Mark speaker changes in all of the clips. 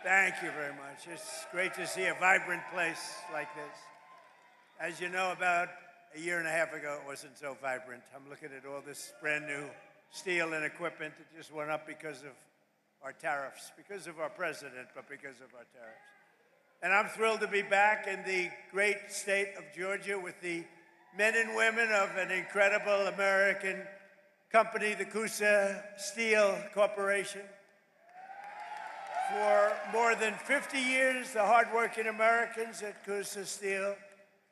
Speaker 1: Thank you very much. It's great to see a vibrant place like this. As you know, about a year and a half ago, it wasn't so vibrant. I'm looking at all this brand new steel and equipment that just went up because of our tariffs, because of our president, but because of our tariffs. And I'm thrilled to be back in the great state of Georgia with the men and women of an incredible American company, the Coosa Steel Corporation. For more than 50 years, the hardworking Americans at Coosa Steel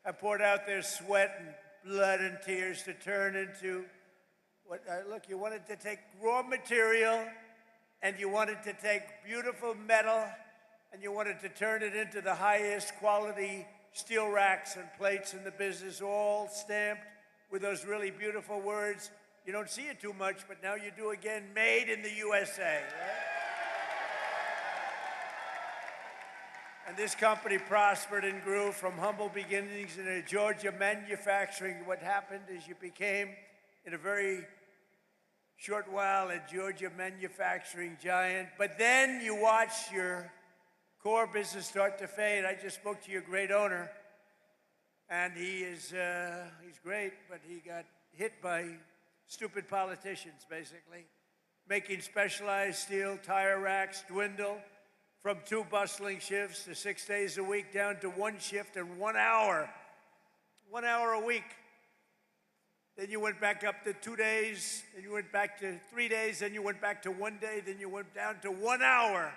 Speaker 1: have poured out their sweat and blood and tears to turn into what, look, you wanted to take raw material and you wanted to take beautiful metal and you wanted to turn it into the highest quality steel racks and plates in the business, all stamped with those really beautiful words. You don't see it too much, but now you do again, made in the USA, right? And this company prospered and grew from humble beginnings in a Georgia manufacturing. What happened is you became, in a very short while, a Georgia manufacturing giant. But then you watched your core business start to fade. I just spoke to your great owner, and he's great, but he got hit by stupid politicians, basically, making specialized steel tire racks dwindle from 2 bustling shifts to 6 days a week down to 1 shift and 1 hour. 1 hour a week. Then you went back up to 2 days, then you went back to 3 days, then you went back to 1 day, then you went down to 1 hour.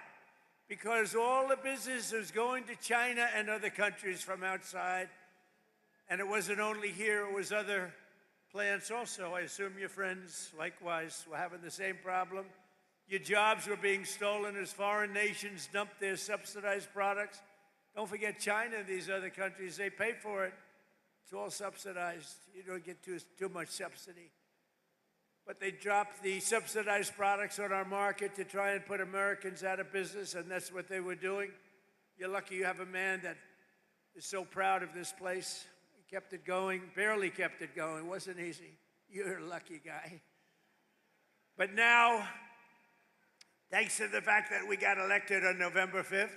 Speaker 1: Because all the business was going to China and other countries from outside. And it wasn't only here, it was other plants also. I assume your friends, likewise, were having the same problem. Your jobs were being stolen as foreign nations dumped their subsidized products. Don't forget China and these other countries, they pay for it. It's all subsidized. You don't get too much subsidy. But they dropped the subsidized products on our market to try and put Americans out of business, and that's what they were doing. You're lucky you have a man that is so proud of this place. He kept it going, barely kept it going. It wasn't easy. You're a lucky guy. But now, thanks to the fact that we got elected on November 5th,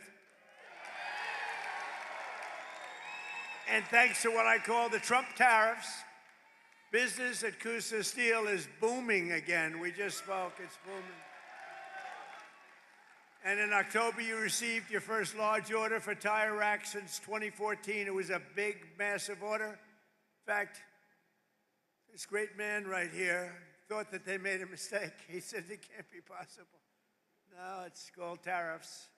Speaker 1: and thanks to what I call the Trump tariffs, business at Coosa Steel is booming again. We just spoke, it's booming. And in October, you received your first large order for tire racks since 2014. It was a big, massive order. In fact, this great man right here thought that they made a mistake. He said it can't be possible. No, it's called tariffs.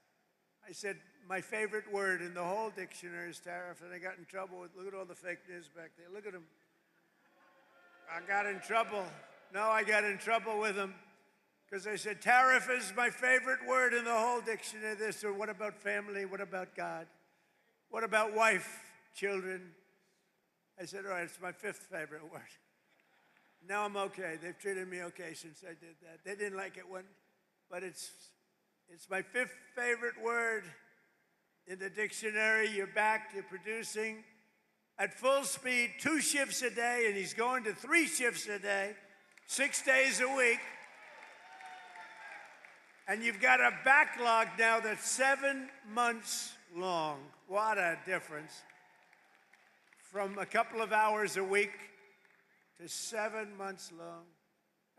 Speaker 1: I said, my favorite word in the whole dictionary is tariff, and I got in trouble with, look at all the fake news back there. Look at them. I got in trouble. No, I got in trouble with them because I said, tariff is my favorite word in the whole dictionary. They said, what about family? What about God? What about wife, children? I said, all right, it's my 5th favorite word. Now I'm okay. They've treated me okay since I did that. They didn't like it when, but it's my 5th favorite word in the dictionary. You're back, you're producing at full speed, 2 shifts a day, and he's going to 3 shifts a day, 6 days a week. And you've got a backlog now that's 7 months long. What a difference. From a couple of hours a week to 7 months long.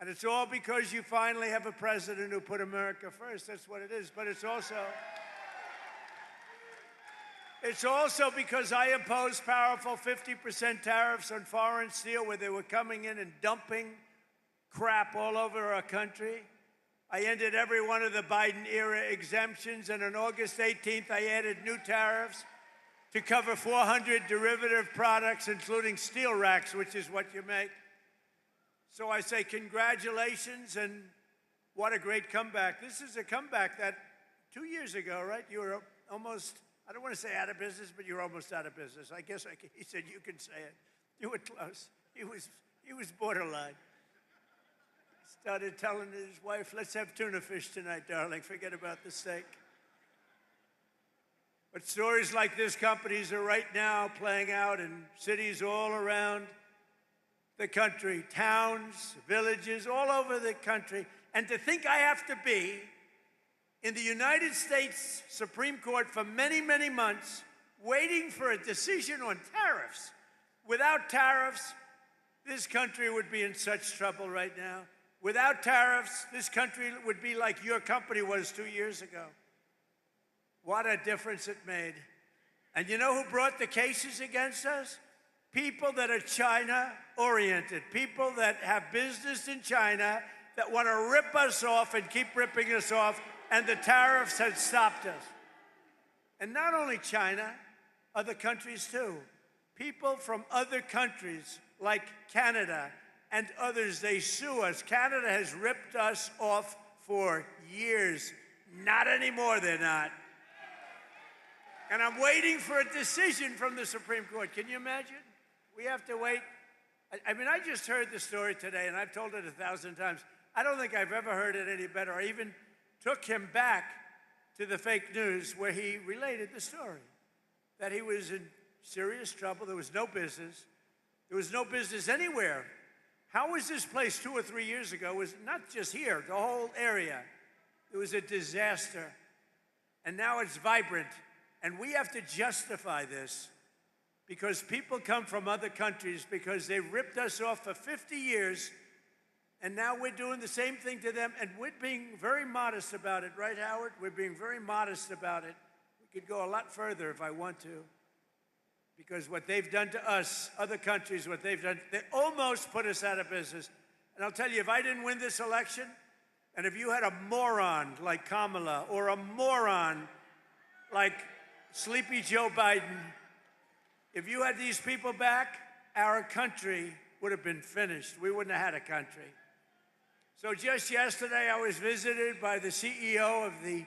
Speaker 1: And it's all because you finally have a president who put America first. That's what it is. But it's also because I imposed powerful 50% tariffs on foreign steel where they were coming in and dumping crap all over our country. I ended every one of the Biden-era exemptions, and on August 18th, I added new tariffs to cover 400 derivative products, including steel racks, which is what you make. So I say congratulations, and what a great comeback. This is a comeback that 2 years ago, right, you were almost, I don't want to say out of business, but you're almost out of business. I guess he said you can say it. You were close. He was borderline. Started telling his wife, let's have tuna fish tonight, darling. Forget about the steak. But stories like this companies are right now playing out in cities all around the country, towns, villages, all over the country. And to think I have to be in the United States Supreme Court for many, many months, waiting for a decision on tariffs. Without tariffs, this country would be in such trouble right now. Without tariffs, this country would be like your company was 2 years ago. What a difference it made. And you know who brought the cases against us? People that are China-oriented, people that have business in China that want to rip us off and keep ripping us off, and the tariffs had stopped us. And not only China, other countries too. People from other countries like Canada and others, they sue us. Canada has ripped us off for years. Not anymore, they're not. And I'm waiting for a decision from the Supreme Court. Can you imagine? We have to wait. I mean, I just heard the story today, and I've told it 1,000 times. I don't think I've ever heard it any better. I even took him back to the fake news where he related the story, that he was in serious trouble. There was no business. There was no business anywhere. How was this place 2 or 3 years ago? It was not just here, the whole area. It was a disaster. And now it's vibrant. And we have to justify this because people come from other countries because they ripped us off for 50 years, and now we're doing the same thing to them, and we're being very modest about it, right, Howard? We're being very modest about it. We could go a lot further if I want to, because what they've done to us, other countries, what they've done, they almost put us out of business. And I'll tell you, if I didn't win this election, and if you had a moron like Kamala or a moron like Sleepy Joe Biden, if you had these people back, our country would have been finished. We wouldn't have had a country. So just yesterday, I was visited by the CEO of the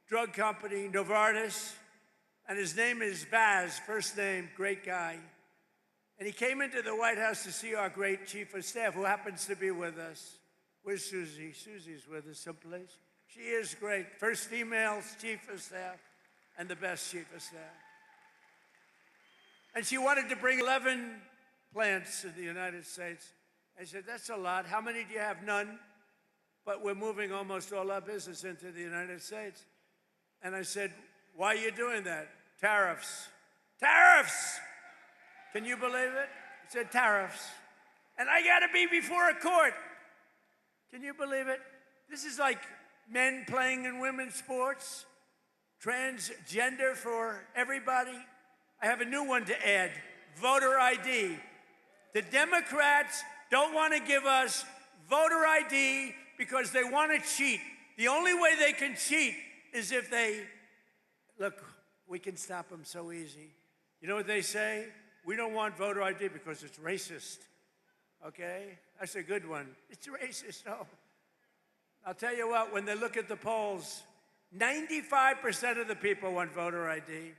Speaker 1: drug company, Novartis, and his name is Baz, first name, great guy. And he came into the White House to see our great chief of staff, who happens to be with us. Where's Susie? Susie's with us someplace. She is great. First female chief of staff and the best chief of staff. And she wanted to bring 11 plants to the United States. I said, that's a lot. How many do you have? None. But we're moving almost all our business into the United States. And I said, why are you doing that? Tariffs. Tariffs! Can you believe it? He said, tariffs. And I got to be before a court. Can you believe it? This is like men playing in women's sports, transgender for everybody. I have a new one to add, voter ID. The Democrats don't want to give us voter ID because they want to cheat. The only way they can cheat is if they, look, we can stop them so easy. You know what they say? We don't want voter ID because it's racist. Okay? That's a good one. It's racist, no. I'll tell you what, when they look at the polls, 95% of the people want voter ID.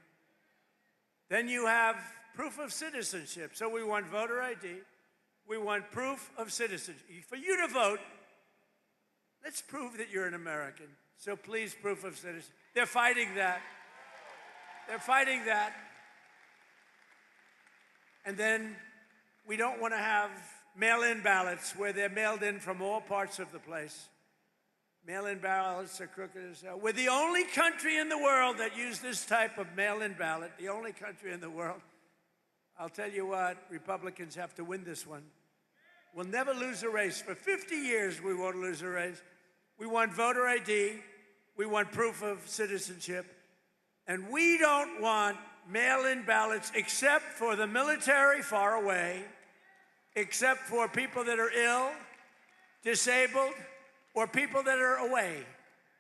Speaker 1: Then you have proof of citizenship. So we want voter ID. We want proof of citizenship. For you to vote, let's prove that you're an American. So please, proof of citizenship. They're fighting that. They're fighting that. And then we don't want to have mail-in ballots where they're mailed in from all parts of the place. Mail-in ballots are crooked as hell. We're the only country in the world that use this type of mail-in ballot, the only country in the world. I'll tell you what, Republicans have to win this one. We'll never lose a race. For 50 years, we won't lose a race. We want voter ID. We want proof of citizenship. And we don't want mail-in ballots except for the military far away, except for people that are ill, disabled, or people that are away.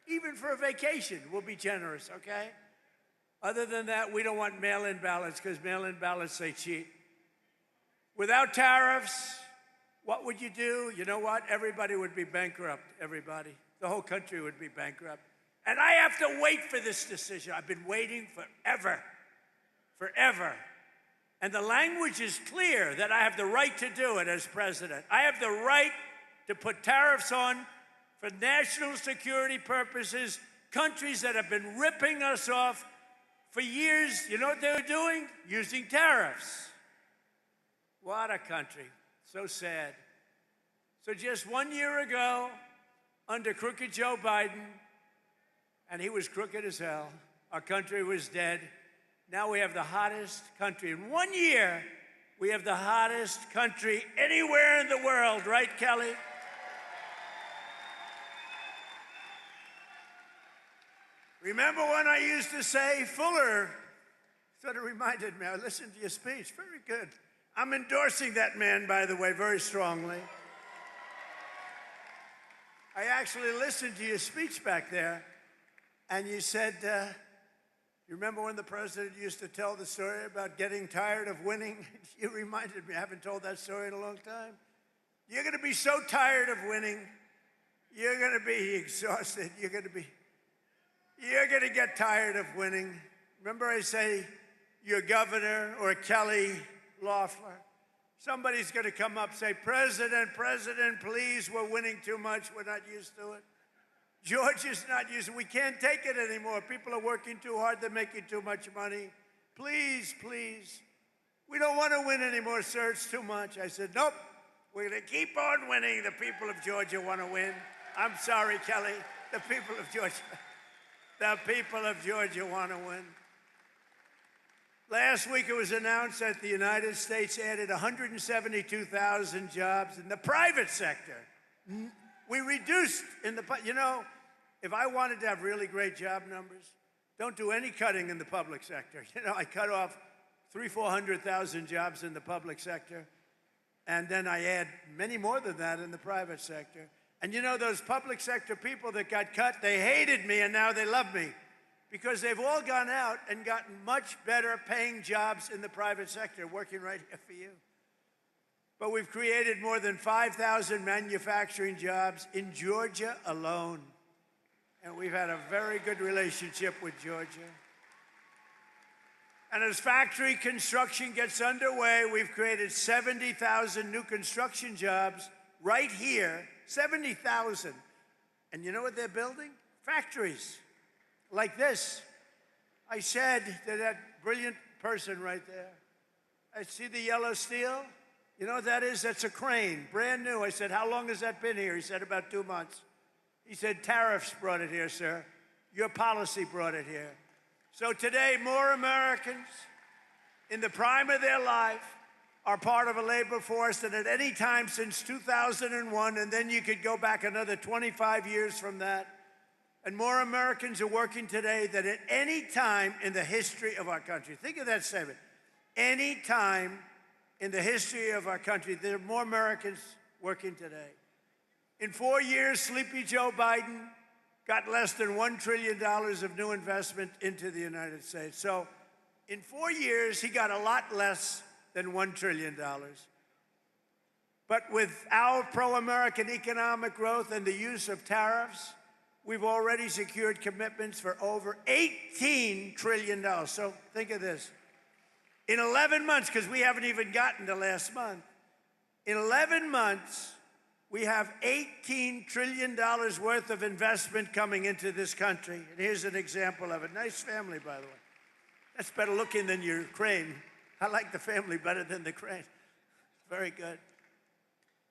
Speaker 1: Even for a vacation, we'll be generous, okay? Other than that, we don't want mail-in ballots because mail-in ballots say cheat. Without tariffs, what would you do? You know what? Everybody would be bankrupt, everybody. The whole country would be bankrupt. And I have to wait for this decision. I've been waiting forever, forever. And the language is clear that I have the right to do it as president. I have the right to put tariffs on for national security purposes, countries that have been ripping us off for years. You know what they were doing? Using tariffs. What a country. So sad. So just 1 year ago, under crooked Joe Biden, and he was crooked as hell. Our country was dead. Now we have the hottest country. In 1 year, we have the hottest country anywhere in the world, right, Kelly? Remember when I used to say, Fuller, sort of reminded me, I listened to your speech, very good. I'm endorsing that man, by the way, very strongly. I actually listened to your speech back there, and you said, you remember when the president used to tell the story about getting tired of winning? You reminded me, I haven't told that story in a long time. You're gonna be so tired of winning, you're gonna be exhausted, you're gonna get tired of winning. Remember I say, your governor or Kelly Loeffler, somebody's gonna come up and say, President, please, we're winning too much, we're not used to it. Georgia's not used to it, we can't take it anymore. People are working too hard, they're making too much money. Please, we don't wanna win anymore, sir, it's too much. I said, nope, we're gonna keep on winning. The people of Georgia wanna win. I'm sorry, Kelly, the people of Georgia wanna win. Last week it was announced that the United States added 172,000 jobs in the private sector. We reduced if I wanted to have really great job numbers, don't do any cutting in the public sector. I cut off 400,000 jobs in the public sector, and then I add many more than that in the private sector. And those public sector people that got cut, they hated me and now they love me because they've all gone out and gotten much better paying jobs in the private sector, working right here for you. But we've created more than 5,000 manufacturing jobs in Georgia alone. And we've had a very good relationship with Georgia. And as factory construction gets underway, we've created 70,000 new construction jobs right here, 70,000. And you know what they're building? Factories like this. I said to that brilliant person right there, I see the yellow steel. You know what that is? That's a crane, brand new. I said, how long has that been here? He said, about 2 months. He said, tariffs brought it here, sir. Your policy brought it here. So today, more Americans in the prime of their life are part of a labor force than at any time since 2001, and then you could go back another 25 years from that. And more Americans are working today than at any time in the history of our country. Think of that statement. Any time in the history of our country, there are more Americans working today. In 4 years, Sleepy Joe Biden got less than $1 trillion of new investment into the United States. So in 4 years, he got a lot less than $1 trillion. But with our pro-American economic growth and the use of tariffs, we've already secured commitments for over $18 trillion. So think of this. In 11 months, because we haven't even gotten to last month, in 11 months, we have $18 trillion worth of investment coming into this country. And here's an example of it. Nice family, by the way. That's better looking than your crane. I like the family better than the crane. Very good.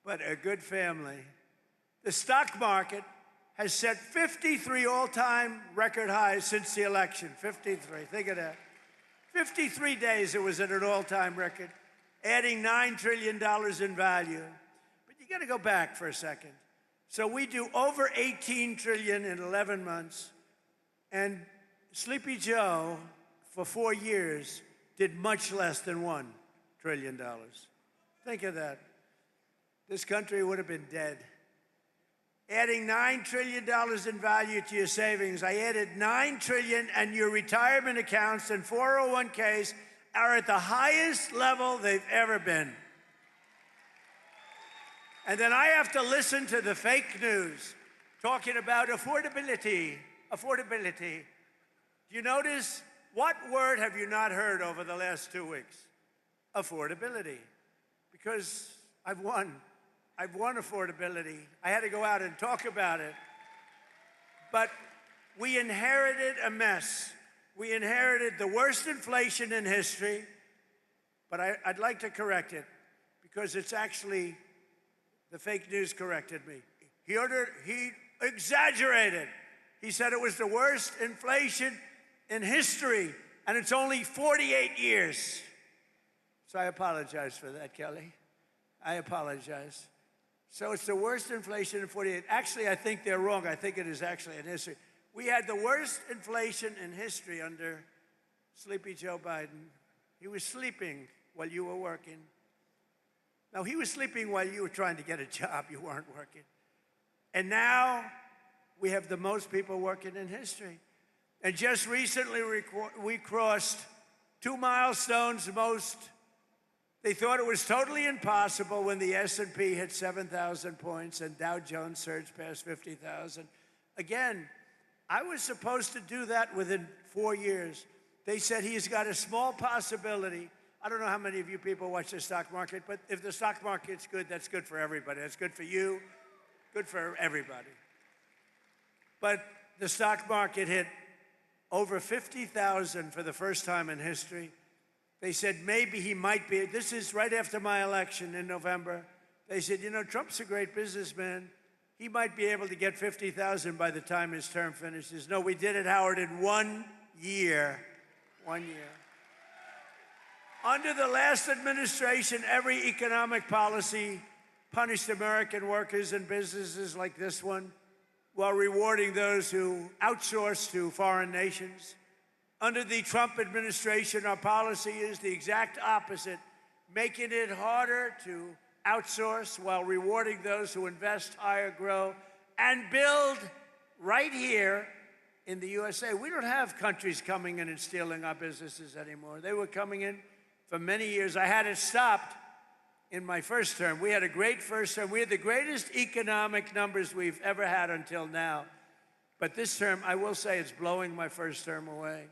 Speaker 1: But a good family. The stock market has set 53 all-time record highs since the election. 53, think of that. 53 days it was at an all-time record, adding $9 trillion in value. You got to go back for a second. So we do over 18 trillion in 11 months, and Sleepy Joe, for 4 years, did much less than $1 trillion. Think of that. This country would have been dead. Adding $9 trillion in value to your savings. I added $9 trillion, and your retirement accounts and 401ks are at the highest level they've ever been. And then I have to listen to the fake news talking about affordability. Affordability. Do you notice? What word have you not heard over the last 2 weeks? Affordability. Because I've won. I've won affordability. I had to go out and talk about it. But we inherited a mess. We inherited the worst inflation in history, but I'd like to correct it because it's actually, the fake news corrected me. He exaggerated. He said it was the worst inflation in history, and it's only 48 years. So I apologize for that, Kelly. I apologize. So it's the worst inflation in 48. Actually, I think they're wrong. I think it is actually in history. We had the worst inflation in history under Sleepy Joe Biden. He was sleeping while you were working. No, he was sleeping while you were trying to get a job. You weren't working. And now we have the most people working in history. And just recently we crossed 2 milestones. They thought it was totally impossible when the S&P hit 7,000 points and Dow Jones surged past 50,000. Again, I was supposed to do that within 4 years. They said he's got a small possibility. I don't know how many of you people watch the stock market, but if the stock market's good, that's good for everybody. That's good for you, good for everybody. But the stock market hit over 50,000 for the first time in history. They said maybe he might be. This is right after my election in November. They said, you know, Trump's a great businessman. He might be able to get 50,000 by the time his term finishes. No, we did it, Howard, in 1 year. 1 year. Under the last administration, every economic policy punished American workers and businesses like this one while rewarding those who outsource to foreign nations. Under the Trump administration, our policy is the exact opposite, making it harder to outsource while rewarding those who invest, hire, grow, and build right here in the USA. We don't have countries coming in and stealing our businesses anymore. They were coming in for many years. I had it stopped in my first term. We had a great first term. We had the greatest economic numbers we've ever had until now. But this term, I will say, it's blowing my first term away.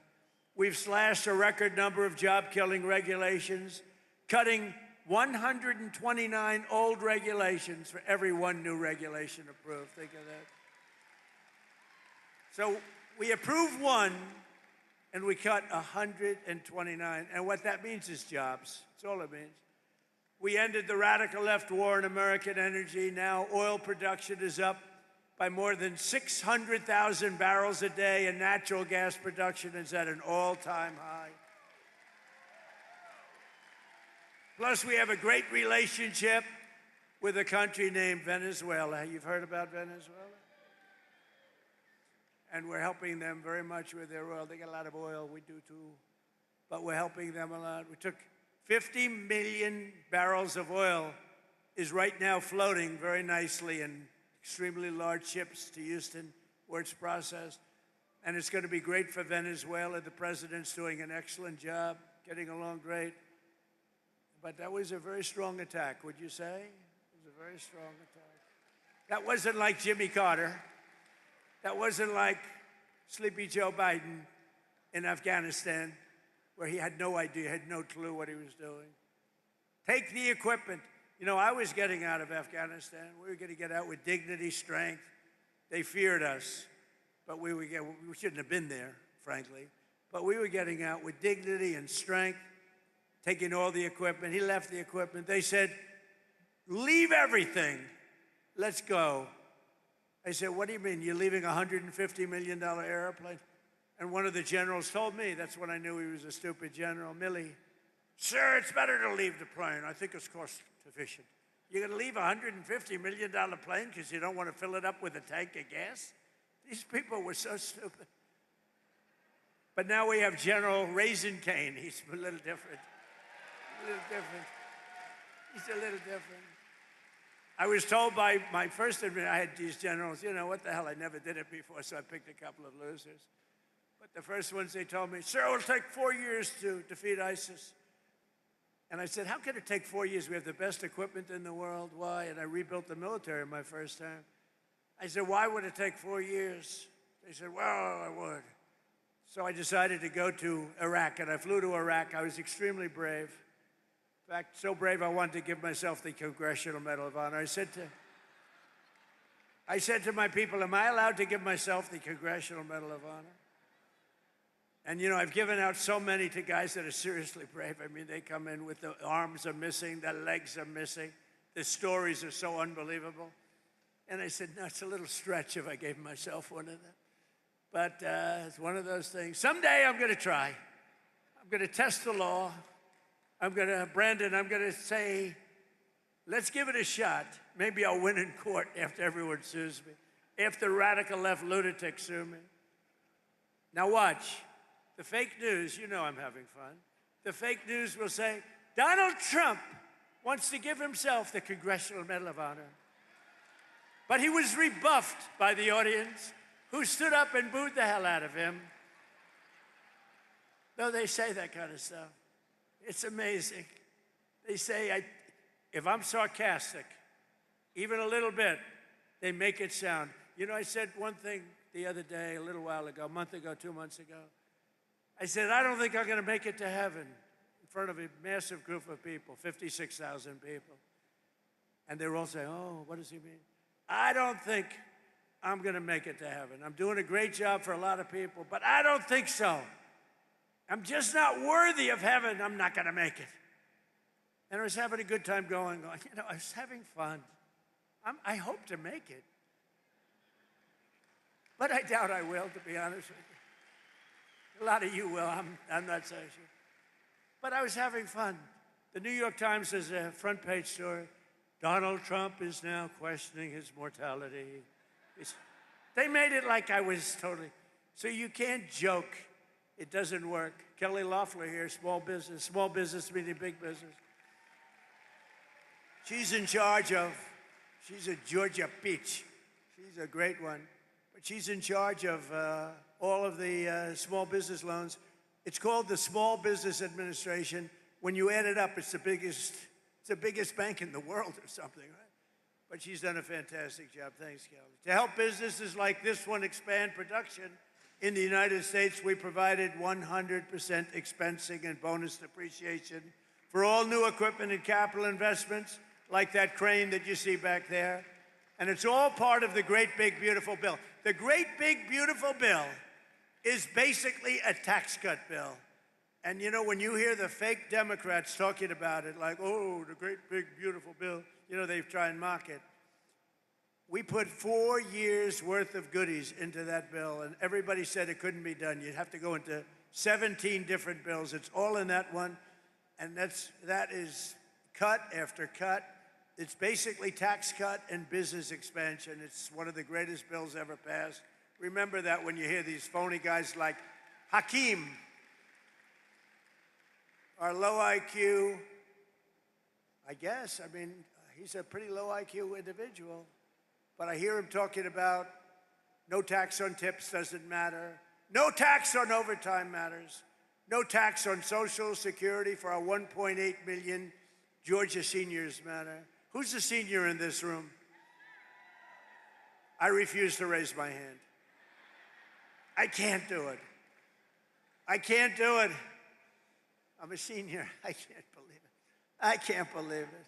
Speaker 1: We've slashed a record number of job-killing regulations, cutting 129 old regulations for every one new regulation approved. Think of that. So we approve one, and we cut 129. And what that means is jobs. That's all it means. We ended the radical left war in American energy. Now oil production is up by more than 600,000 barrels a day, and natural gas production is at an all-time high. Plus, we have a great relationship with a country named Venezuela. You've heard about Venezuela? And we're helping them very much with their oil. They get a lot of oil, we do too, but we're helping them a lot. We took 50 million barrels of oil is right now floating very nicely in extremely large ships to Houston, where it's processed. And it's going to be great for Venezuela. The president's doing an excellent job, getting along great. But that was a very strong attack, would you say? It was a very strong attack. That wasn't like Jimmy Carter. That wasn't like Sleepy Joe Biden in Afghanistan, where he had no idea, had no clue what he was doing. Take the equipment. You know, I was getting out of Afghanistan. We were going to get out with dignity, strength. They feared us, but we shouldn't have been there, frankly. But we were getting out with dignity and strength, taking all the equipment. He left the equipment. They said, leave everything. Let's go. I said, what do you mean? You're leaving a $150 million airplane? And one of the generals told me, that's when I knew he was a stupid general, Milley. Sir, it's better to leave the plane. I think it's cost efficient. You're going to leave a $150 million plane because you don't want to fill it up with a tank of gas? These people were so stupid. But now we have General Raisin Cane. He's a little different. A little different. He's a little different. I was told by my first admin, I had these generals, you know, what the hell, I never did it before, so I picked a couple of losers. But the first ones, they told me, sir, it'll take 4 years to defeat ISIS. And I said, how can it take 4 years? We have the best equipment in the world. Why? And I rebuilt the military in my first term. I said, why would it take 4 years? They said, well, I would. So I decided to go to Iraq, and I flew to Iraq. I was extremely brave. In fact, so brave I wanted to give myself the Congressional Medal of Honor. I said to my people, am I allowed to give myself the Congressional Medal of Honor? And, you know, I've given out so many to guys that are seriously brave. I mean, they come in with the arms are missing, the legs are missing. The stories are so unbelievable. And I said, no, it's a little stretch if I gave myself one of them. But it's one of those things. Someday I'm going to try. I'm going to test the law. Brandon, I'm going to say, let's give it a shot. Maybe I'll win in court after everyone sues me, after radical left lunatics sue me. Now watch. The fake news, you know I'm having fun. The fake news will say, Donald Trump wants to give himself the Congressional Medal of Honor. But he was rebuffed by the audience, who stood up and booed the hell out of him. No, they say that kind of stuff. It's amazing. They say, if I'm sarcastic, even a little bit, they make it sound. You know, I said one thing the other day, a little while ago, a month ago, 2 months ago. I said, I don't think I'm going to make it to heaven in front of a massive group of people, 56,000 people. And they were all saying, oh, what does he mean? I don't think I'm going to make it to heaven. I'm doing a great job for a lot of people, but I don't think so. I'm just not worthy of heaven. I'm not going to make it. And I was having a good time going, you know, I was having fun. I hope to make it. But I doubt I will, to be honest with you. A lot of you will. I'm not so sure. But I was having fun. The New York Times has a front page story. Donald Trump is now questioning his mortality. They made it like I was totally. So you can't joke. It doesn't work. Kelly Loeffler here, small business meaning big business. She's in charge of, she's a Georgia peach. She's a great one. But she's in charge of all of the small business loans. It's called the Small Business Administration. When you add it up, it's the biggest bank in the world or something, right? But she's done a fantastic job. Thanks, Kelly. To help businesses like this one expand production in the United States, we provided 100% expensing and bonus depreciation for all new equipment and capital investments, like that crane that you see back there. And it's all part of the Great Big Beautiful Bill. The Great Big Beautiful Bill is basically a tax cut bill. And you know, when you hear the fake Democrats talking about it, like, oh, the Great Big Beautiful Bill, you know, they try and mock it. We put 4 years worth of goodies into that bill, and everybody said it couldn't be done. You'd have to go into 17 different bills. It's all in that one, and that is cut after cut. It's basically tax cut and business expansion. It's one of the greatest bills ever passed. Remember that when you hear these phony guys like Hakeem, our low IQ, I guess. I mean, he's a pretty low IQ individual. But I hear him talking about no tax on tips doesn't matter. No tax on overtime matters. No tax on Social Security for our 1.8 million Georgia seniors matter. Who's a senior in this room? I refuse to raise my hand. I can't do it. I can't do it. I'm a senior. I can't believe it. I can't believe it.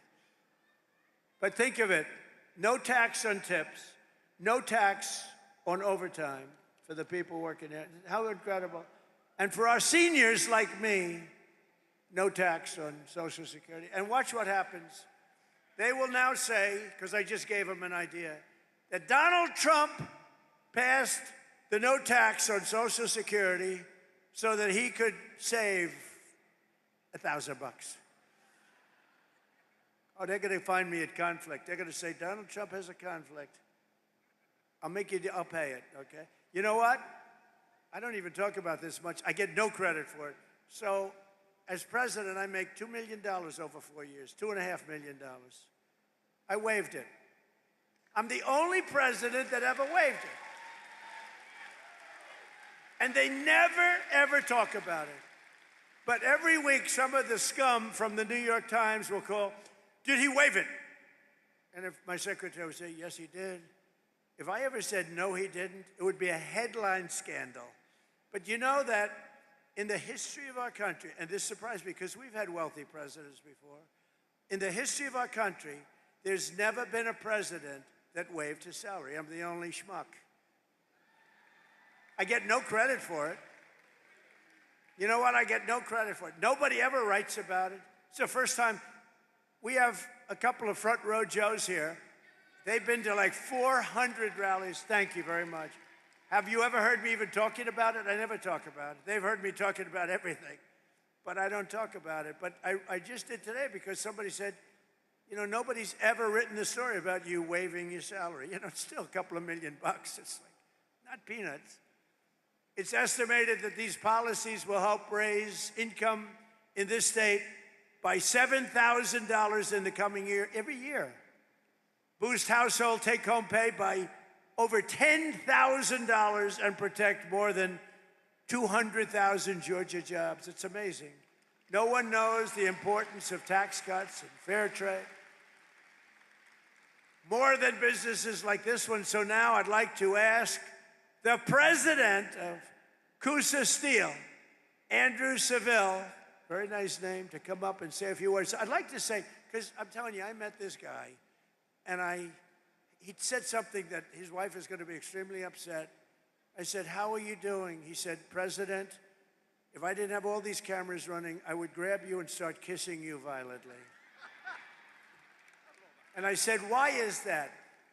Speaker 1: But think of it. No tax on tips, no tax on overtime for the people working there. How incredible. And for our seniors like me, no tax on Social Security. And watch what happens. They will now say, because I just gave them an idea, that Donald Trump passed the no tax on Social Security so that he could save $1,000. Oh, they're going to find me at conflict. They're going to say, Donald Trump has a conflict. I'll pay it, okay? You know what? I don't even talk about this much. I get no credit for it. So, as president, I make $2 million over 4 years, $2.5 million. I waived it. I'm the only president that ever waived it. And they never, ever talk about it. But every week, some of the scum from the New York Times will call, did he waive it? And if my secretary would say, yes, he did. If I ever said, no, he didn't, it would be a headline scandal. But you know that in the history of our country, and this surprised me because we've had wealthy presidents before, in the history of our country, there's never been a president that waived his salary. I'm the only schmuck. I get no credit for it. You know what? I get no credit for it. Nobody ever writes about it. It's the first time. We have a couple of front row Joes here. They've been to like 400 rallies. Thank you very much. Have you ever heard me even talking about it? I never talk about it. They've heard me talking about everything, but I don't talk about it. But I just did today because somebody said, you know, nobody's ever written the story about you waiving your salary. You know, it's still a couple of $1 million. It's like not peanuts. It's estimated that these policies will help raise income in this state by $7,000 in the coming year, every year. Boost household take-home pay by over $10,000 and protect more than 200,000 Georgia jobs. It's amazing. No one knows the importance of tax cuts and fair trade. More than businesses like this one. So now I'd like to ask the president of Coosa Steel, Andrew Seville, very nice name, to come up and say a few words. I'd like to say, because I'm telling you, I met this guy, and he said something that his wife is going to be extremely upset. I said, how are you doing? He said, President, if I didn't have all these cameras running, I would grab you and start kissing you violently. And I said, why is that?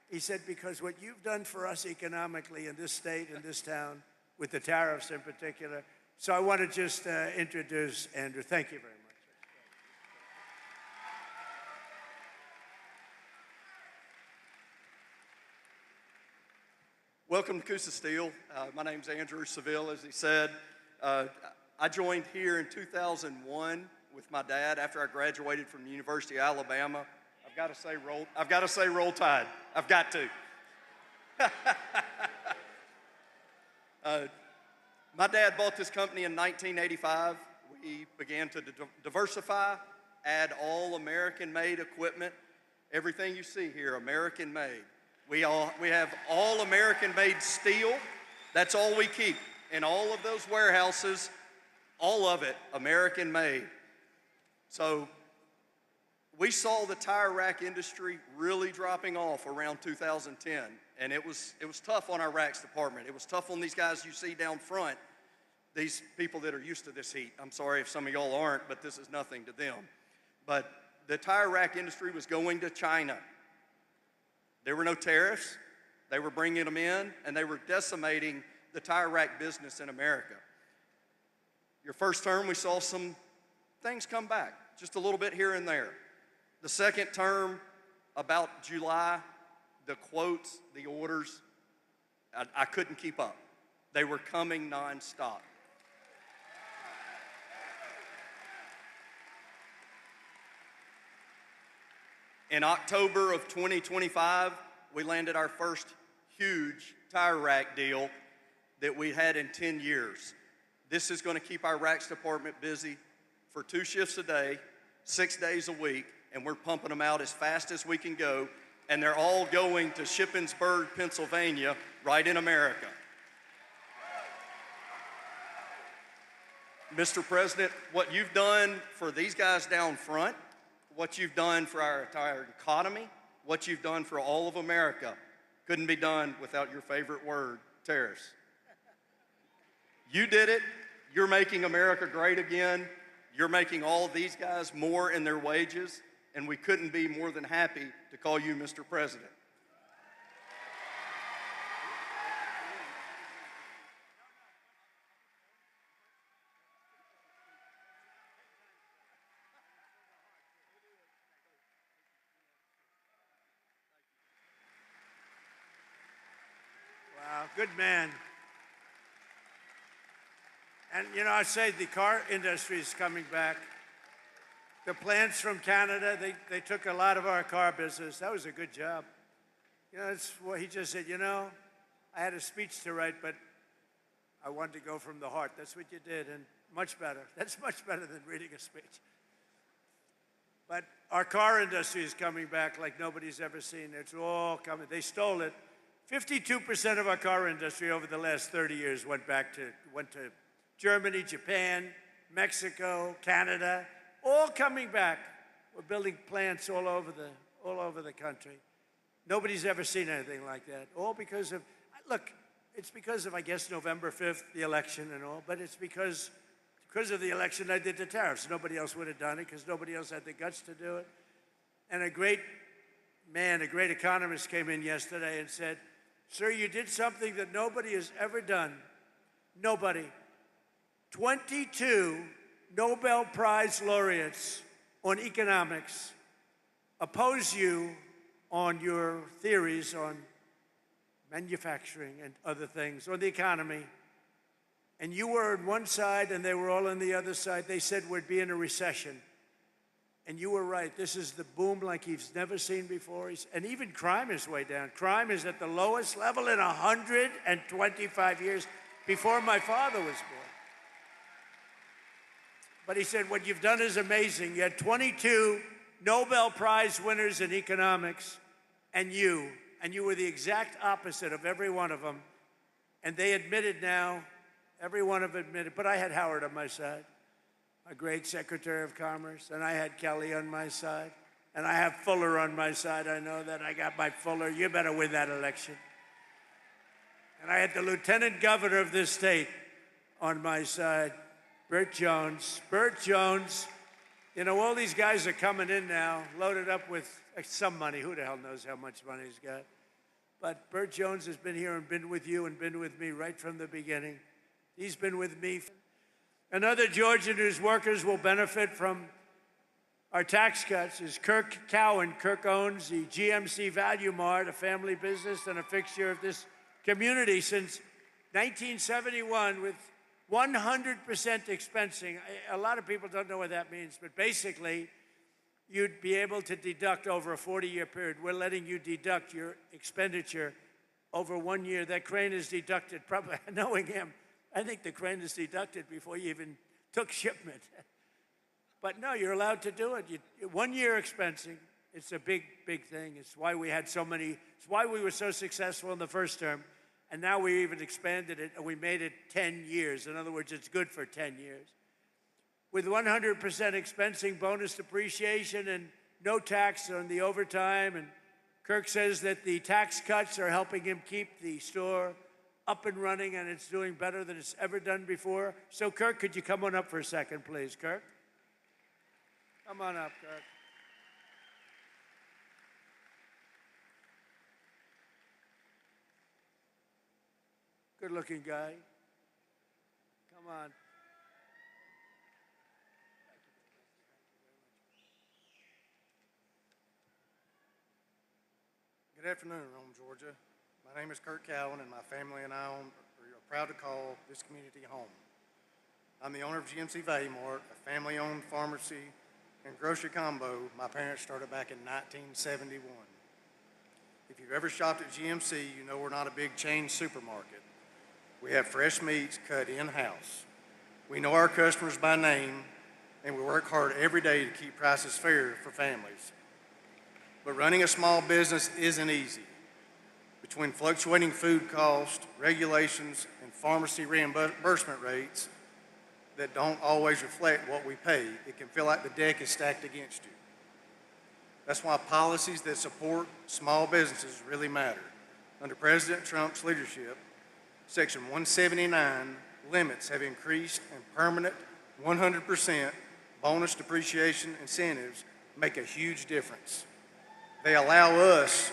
Speaker 1: He said, because what you've done for us economically in this state, in this town, with the tariffs in particular. So I want to just introduce Andrew. Thank you very much.
Speaker 2: Welcome to Coosa Steel. My name's Andrew Seville, as he said. I joined here in 2001 with my dad after I graduated from the University of Alabama. I've got to say roll tide. I've got to. My dad bought this company in 1985. We began to diversify, add all American-made equipment. Everything you see here, American-made. We have all American-made steel. That's all we keep. In all of those warehouses, all of it American-made. So we saw the tire rack industry really dropping off around 2010, and it was tough on our racks department. It was tough on these guys you see down front, these people that are used to this heat. I'm sorry if some of y'all aren't, but this is nothing to them. But the tire rack industry was going to China. There were no tariffs. They were bringing them in, and they were decimating the tire rack business in America. Your first term, we saw some things come back, just a little bit here and there. The second term, about July, the quotes, the orders, I couldn't keep up. They were coming nonstop. In October of 2025, we landed our first huge tire rack deal that we had in 10 years. This is going to keep our racks department busy for 2 shifts a day, 6 days a week, and we're pumping them out as fast as we can go, and they're all going to Shippensburg, Pennsylvania, right in America. Mr. President, what you've done for these guys down front, what you've done for our entire economy, what you've done for all of America, couldn't be done without your favorite word, tariffs. You did it. You're making America great again. You're making all these guys more in their wages, and we couldn't be more than happy to call you Mr. President.
Speaker 1: Wow, good man. And, you know, I say the car industry is coming back. The plants from Canada, they took a lot of our car business. That was a good job. You know, that's what he just said, you know, I had a speech to write, but I wanted to go from the heart. That's what you did, and much better. That's much better than reading a speech. But our car industry is coming back like nobody's ever seen. It's all coming. They stole it. 52% of our car industry over the last 30 years went to Germany, Japan, Mexico, Canada, all coming back. We're building plants all over the country. Nobody's ever seen anything like that. All because of, look, it's because of, I guess, November 5th, the election and all, but it's because of the election I did the tariffs. Nobody else would have done it because nobody else had the guts to do it. And a great economist came in yesterday and said, Sir, you did something that nobody has ever done. Nobody. 22 Nobel Prize laureates on economics oppose you on your theories on manufacturing and other things, on the economy. And you were on one side and they were all on the other side. They said we'd be in a recession. And you were right. This is the boom like he's never seen before. And even crime is way down. Crime is at the lowest level in 125 years, before my father was born. But he said, what you've done is amazing. You had 22 Nobel Prize winners in economics, and you were the exact opposite of every one of them. And they admitted now, every one of them admitted, but I had Howard on my side, my great Secretary of Commerce, and I had Kelly on my side, and I have Fuller on my side. I know that. I got my Fuller. You better win that election. And I had the Lieutenant Governor of this state on my side, Burt Jones. Burt Jones, you know, all these guys are coming in now, loaded up with some money. Who the hell knows how much money he's got? But Burt Jones has been here and been with you and been with me right from the beginning. He's been with me. Another Georgian whose workers will benefit from our tax cuts is Kirk Cowan. Kirk owns the GMC Value Mart, a family business and a fixture of this community since 1971 with 100% expensing. A lot of people don't know what that means, but basically, you'd be able to deduct over a 40-year period. We're letting you deduct your expenditure over 1 year. That crane is deducted, probably knowing him. I think the crane is deducted before you even took shipment. But no, you're allowed to do it. 1 year expensing, it's a big, big thing. It's why we had so many, it's why we were so successful in the first term. And now we even expanded it and we made it 10 years. In other words, it's good for 10 years. With 100% expensing, bonus depreciation, and no tax on the overtime. And Kirk says that the tax cuts are helping him keep the store up and running, and it's doing better than it's ever done before. So, Kirk, could you come on up for a second, please, Kirk? Come on up, Kirk. Good-looking guy. Come on.
Speaker 3: Good afternoon, Rome, Georgia. My name is Kirk Cowan, and my family and I are proud to call this community home. I'm the owner of GMC Value Mart, a family-owned pharmacy and grocery combo my parents started back in 1971. If you've ever shopped at GMC, you know we're not a big chain supermarket. We have fresh meats cut in-house. We know our customers by name, and we work hard every day to keep prices fair for families. But running a small business isn't easy. Between fluctuating food costs, regulations, and pharmacy reimbursement rates that don't always reflect what we pay, it can feel like the deck is stacked against you. That's why policies that support small businesses really matter. Under President Trump's leadership, Section 179 limits have increased, and permanent 100% bonus depreciation incentives make a huge difference. They allow us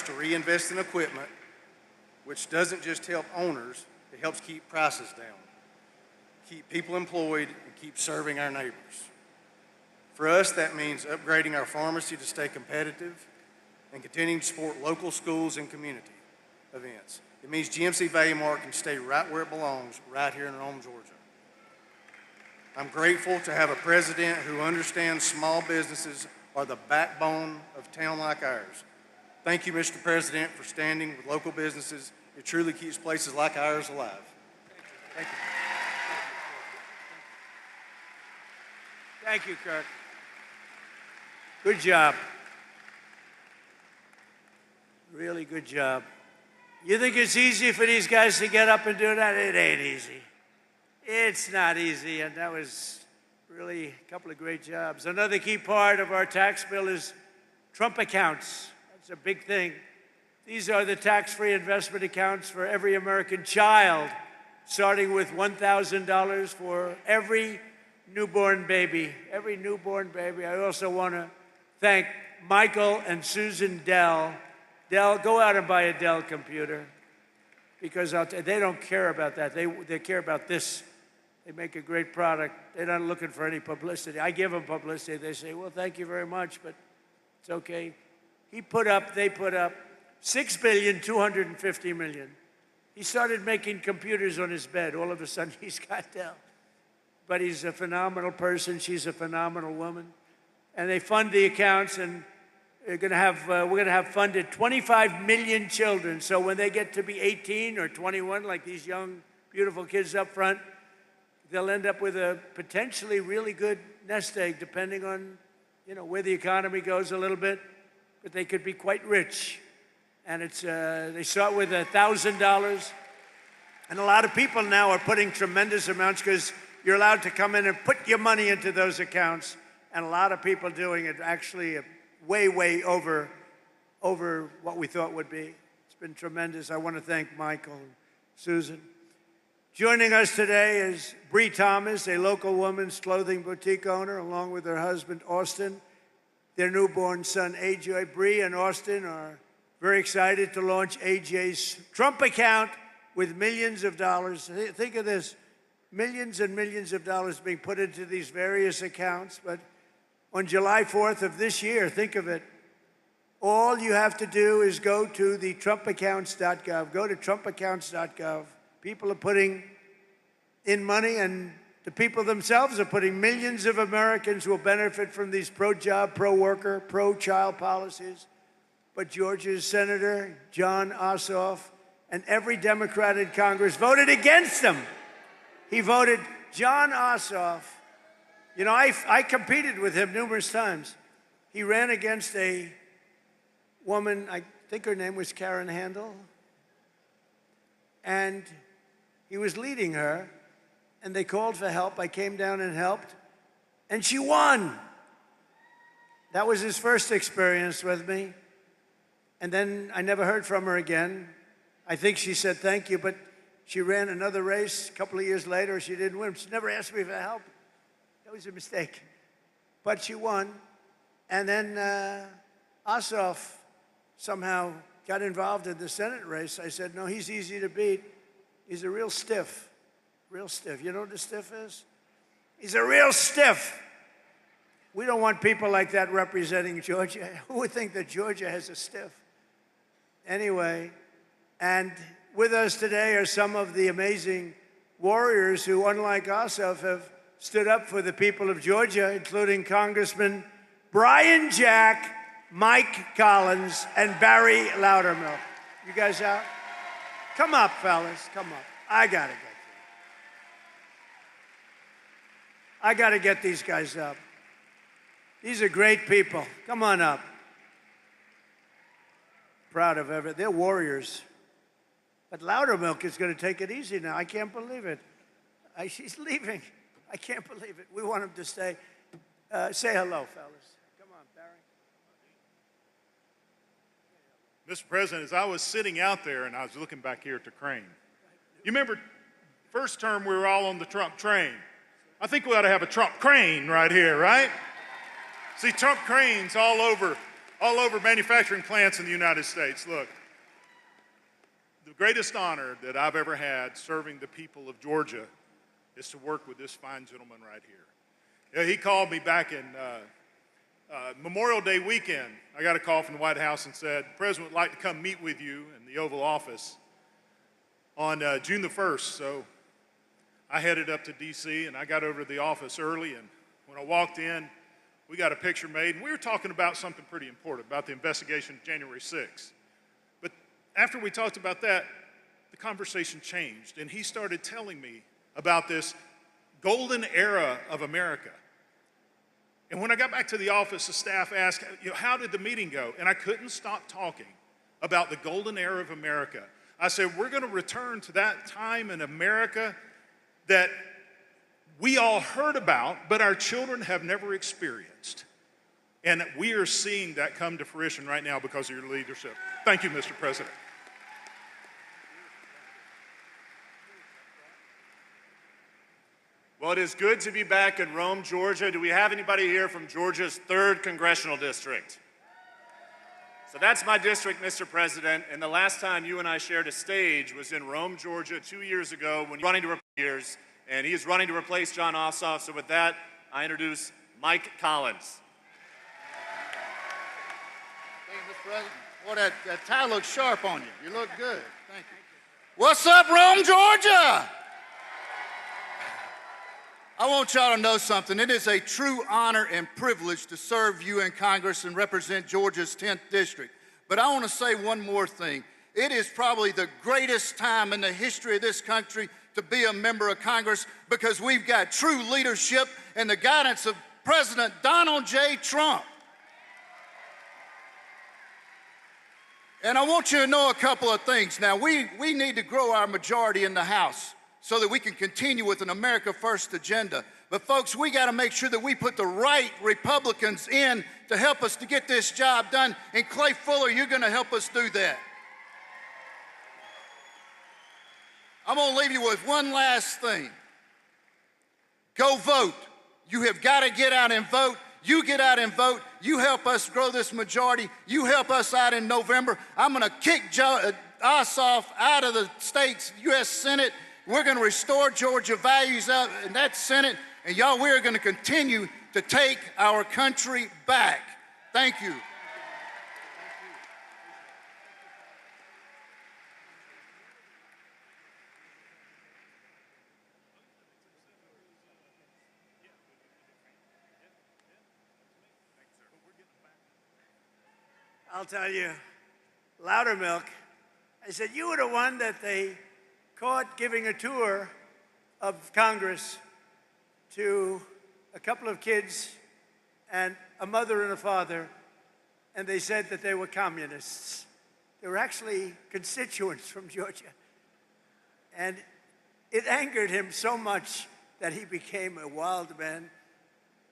Speaker 3: to reinvest in equipment, which doesn't just help owners, it helps keep prices down, keep people employed, and keep serving our neighbors. For us, that means upgrading our pharmacy to stay competitive and continuing to support local schools and community events. It means GMC Value Mart can stay right where it belongs, right here in Rome, Georgia. I'm grateful to have a president who understands small businesses are the backbone of a town like ours. Thank you, Mr. President, for standing with local businesses. It truly keeps places like ours alive. Thank you.
Speaker 1: Thank you, Kirk. Good job. Really good job. You think it's easy for these guys to get up and do that? It ain't easy. It's not easy, and that was really a couple of great jobs. Another key part of our tax bill is Trump accounts. That's a big thing. These are the tax-free investment accounts for every American child, starting with $1,000 for every newborn baby. Every newborn baby. I also want to thank Michael and Susan Dell Dell, go out and buy a Dell computer because they don't care about that. They care about this. They make a great product. They're not looking for any publicity. I give them publicity. They say, well, thank you very much, but it's okay. They put up $6.25 billion. He started making computers on his bed. All of a sudden, he's got Dell. But he's a phenomenal person. She's a phenomenal woman. And they fund the accounts, and we're going to have funded 25 million children. So when they get to be 18 or 21, like these young, beautiful kids up front, they'll end up with a potentially really good nest egg, depending on, where the economy goes a little bit. But they could be quite rich. And they start with $1,000. And a lot of people now are putting tremendous amounts because you're allowed to come in and put your money into those accounts. And a lot of people doing it actually way, way over what we thought would be. It's been tremendous. I want to thank Michael and Susan. Joining us today is Bree Thomas, a local women's clothing boutique owner, along with her husband, Austin, their newborn son, AJ. Bree and Austin are very excited to launch AJ's Trump account with millions of dollars. Think of this, millions and millions of dollars being put into these various accounts. But on July 4th of this year, think of it, all you have to do is go to the TrumpAccounts.gov. Go to TrumpAccounts.gov. People are putting in money, and the people themselves are putting. Millions of Americans will benefit from these pro-job, pro-worker, pro-child policies. But Georgia's Senator Jon Ossoff and every Democrat in Congress voted against them. He voted. Jon Ossoff, I competed with him numerous times. He ran against a woman, I think her name was Karen Handel, and he was leading her, and they called for help. I came down and helped, and she won. That was his first experience with me. And then I never heard from her again. I think she said thank you, but she ran another race a couple of years later. She didn't win. She never asked me for help. That was a mistake. But she won. And then Ossoff somehow got involved in the Senate race. I said, no, he's easy to beat. He's a real stiff, real stiff. You know what a stiff is? He's a real stiff. We don't want people like that representing Georgia. Who would think that Georgia has a stiff? Anyway, and with us today are some of the amazing warriors who, unlike Ossoff, have stood up for the people of Georgia, including Congressman Brian Jack, Mike Collins, and Barry Loudermilk. You guys out? Come up, fellas, come up. I gotta get these guys up. These are great people. Come on up. Proud of everything. They're warriors. But Loudermilk is going to take it easy now. I can't believe it. She's leaving. I can't believe it. We want him to stay. Say hello, fellas. Come on, Barry.
Speaker 4: Mr. President, as I was sitting out there and I was looking back here at the crane, you remember first term we were all on the Trump train. I think we ought to have a Trump crane right here, right? See, Trump cranes all over manufacturing plants in the United States. Look, the greatest honor that I've ever had serving the people of Georgia is to work with this fine gentleman right here. He called me back in Memorial Day weekend. I got a call from the White House and said, the President would like to come meet with you in the Oval Office on June the 1st. So I headed up to D.C. and I got over to the office early, and when I walked in, we got a picture made, and we were talking about something pretty important, about the investigation of January 6th. But after we talked about that, the conversation changed, and he started telling me about this golden era of America. And when I got back to the office, the staff asked, how did the meeting go? And I couldn't stop talking about the golden era of America. I said, we're going to return to that time in America that we all heard about, but our children have never experienced. And we are seeing that come to fruition right now because of your leadership. Thank you, Mr. President.
Speaker 5: Well, it is good to be back in Rome, Georgia. Do we have anybody here from Georgia's 3rd Congressional District? So that's my district, Mr. President, and the last time you and I shared a stage was in Rome, Georgia, 2 years ago when he is running to replace Jon Ossoff. So with that, I introduce Mike Collins.
Speaker 6: Thank you, Mr. President. Boy, that tie looks sharp on you. You look good. Thank you. What's up, Rome, Georgia? I want y'all to know something. It is a true honor and privilege to serve you in Congress and represent Georgia's 10th district. But I want to say one more thing. It is probably the greatest time in the history of this country to be a member of Congress because we've got true leadership and the guidance of President Donald J. Trump. And I want you to know a couple of things. Now, we need to grow our majority in the House so that we can continue with an America First agenda. But folks, we got to make sure that we put the right Republicans in to help us to get this job done. And Clay Fuller, you're going to help us do that. I'm going to leave you with one last thing. Go vote. You have got to get out and vote. You get out and vote. You help us grow this majority. You help us out in November. I'm going to kick Ossoff out of the state's U.S. Senate. We're going to restore Georgia values out in that Senate. And y'all, we're going to continue to take our country back. Thank you.
Speaker 1: I'll tell you, Loudermilk, I said, you were the one that they caught giving a tour of Congress to a couple of kids and a mother and a father, and they said that they were communists. They were actually constituents from Georgia. And it angered him so much that he became a wild man,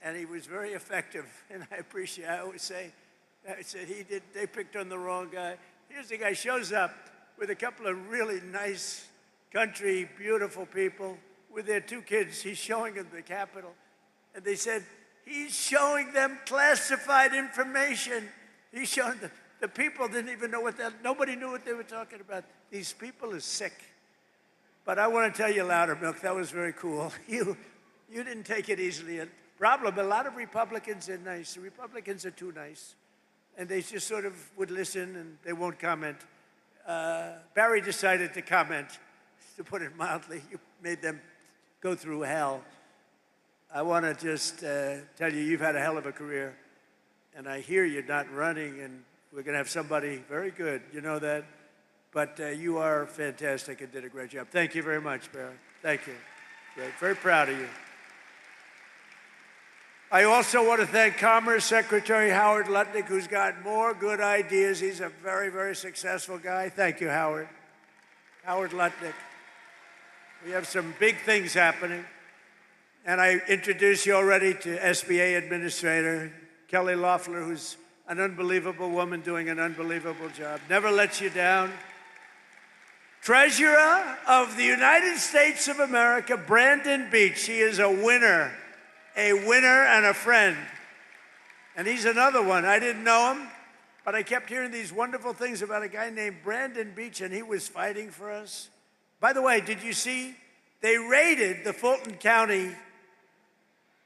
Speaker 1: and he was very effective. And I always say, I said, they picked on the wrong guy. Here's the guy shows up with a couple of really nice country, beautiful people with their two kids. He's showing them the Capitol. And they said, he's showing them classified information. He's showing them. The people didn't even know nobody knew what they were talking about. These people are sick. But I want to tell you, Loudermilk, that was very cool. You didn't take it easily. A lot of Republicans are nice. The Republicans are too nice. And they just sort of would listen and they won't comment. Barry decided to comment, to put it mildly. You made them go through hell. I want to just tell you, you've had a hell of a career. And I hear you're not running, and we're going to have somebody very good. You know that? But you are fantastic and did a great job. Thank you very much, Barry. Thank you. Great. Very proud of you. I also want to thank Commerce Secretary Howard Lutnick, who's got more good ideas. He's a very, very successful guy. Thank you, Howard. Howard Lutnick. We have some big things happening. And I introduced you already to SBA Administrator Kelly Loeffler, who's an unbelievable woman doing an unbelievable job. Never lets you down. Treasurer of the United States of America, Brandon Beach. He is a winner and a friend. And he's another one. I didn't know him, but I kept hearing these wonderful things about a guy named Brandon Beach, and he was fighting for us. By the way, did you see? They raided the Fulton County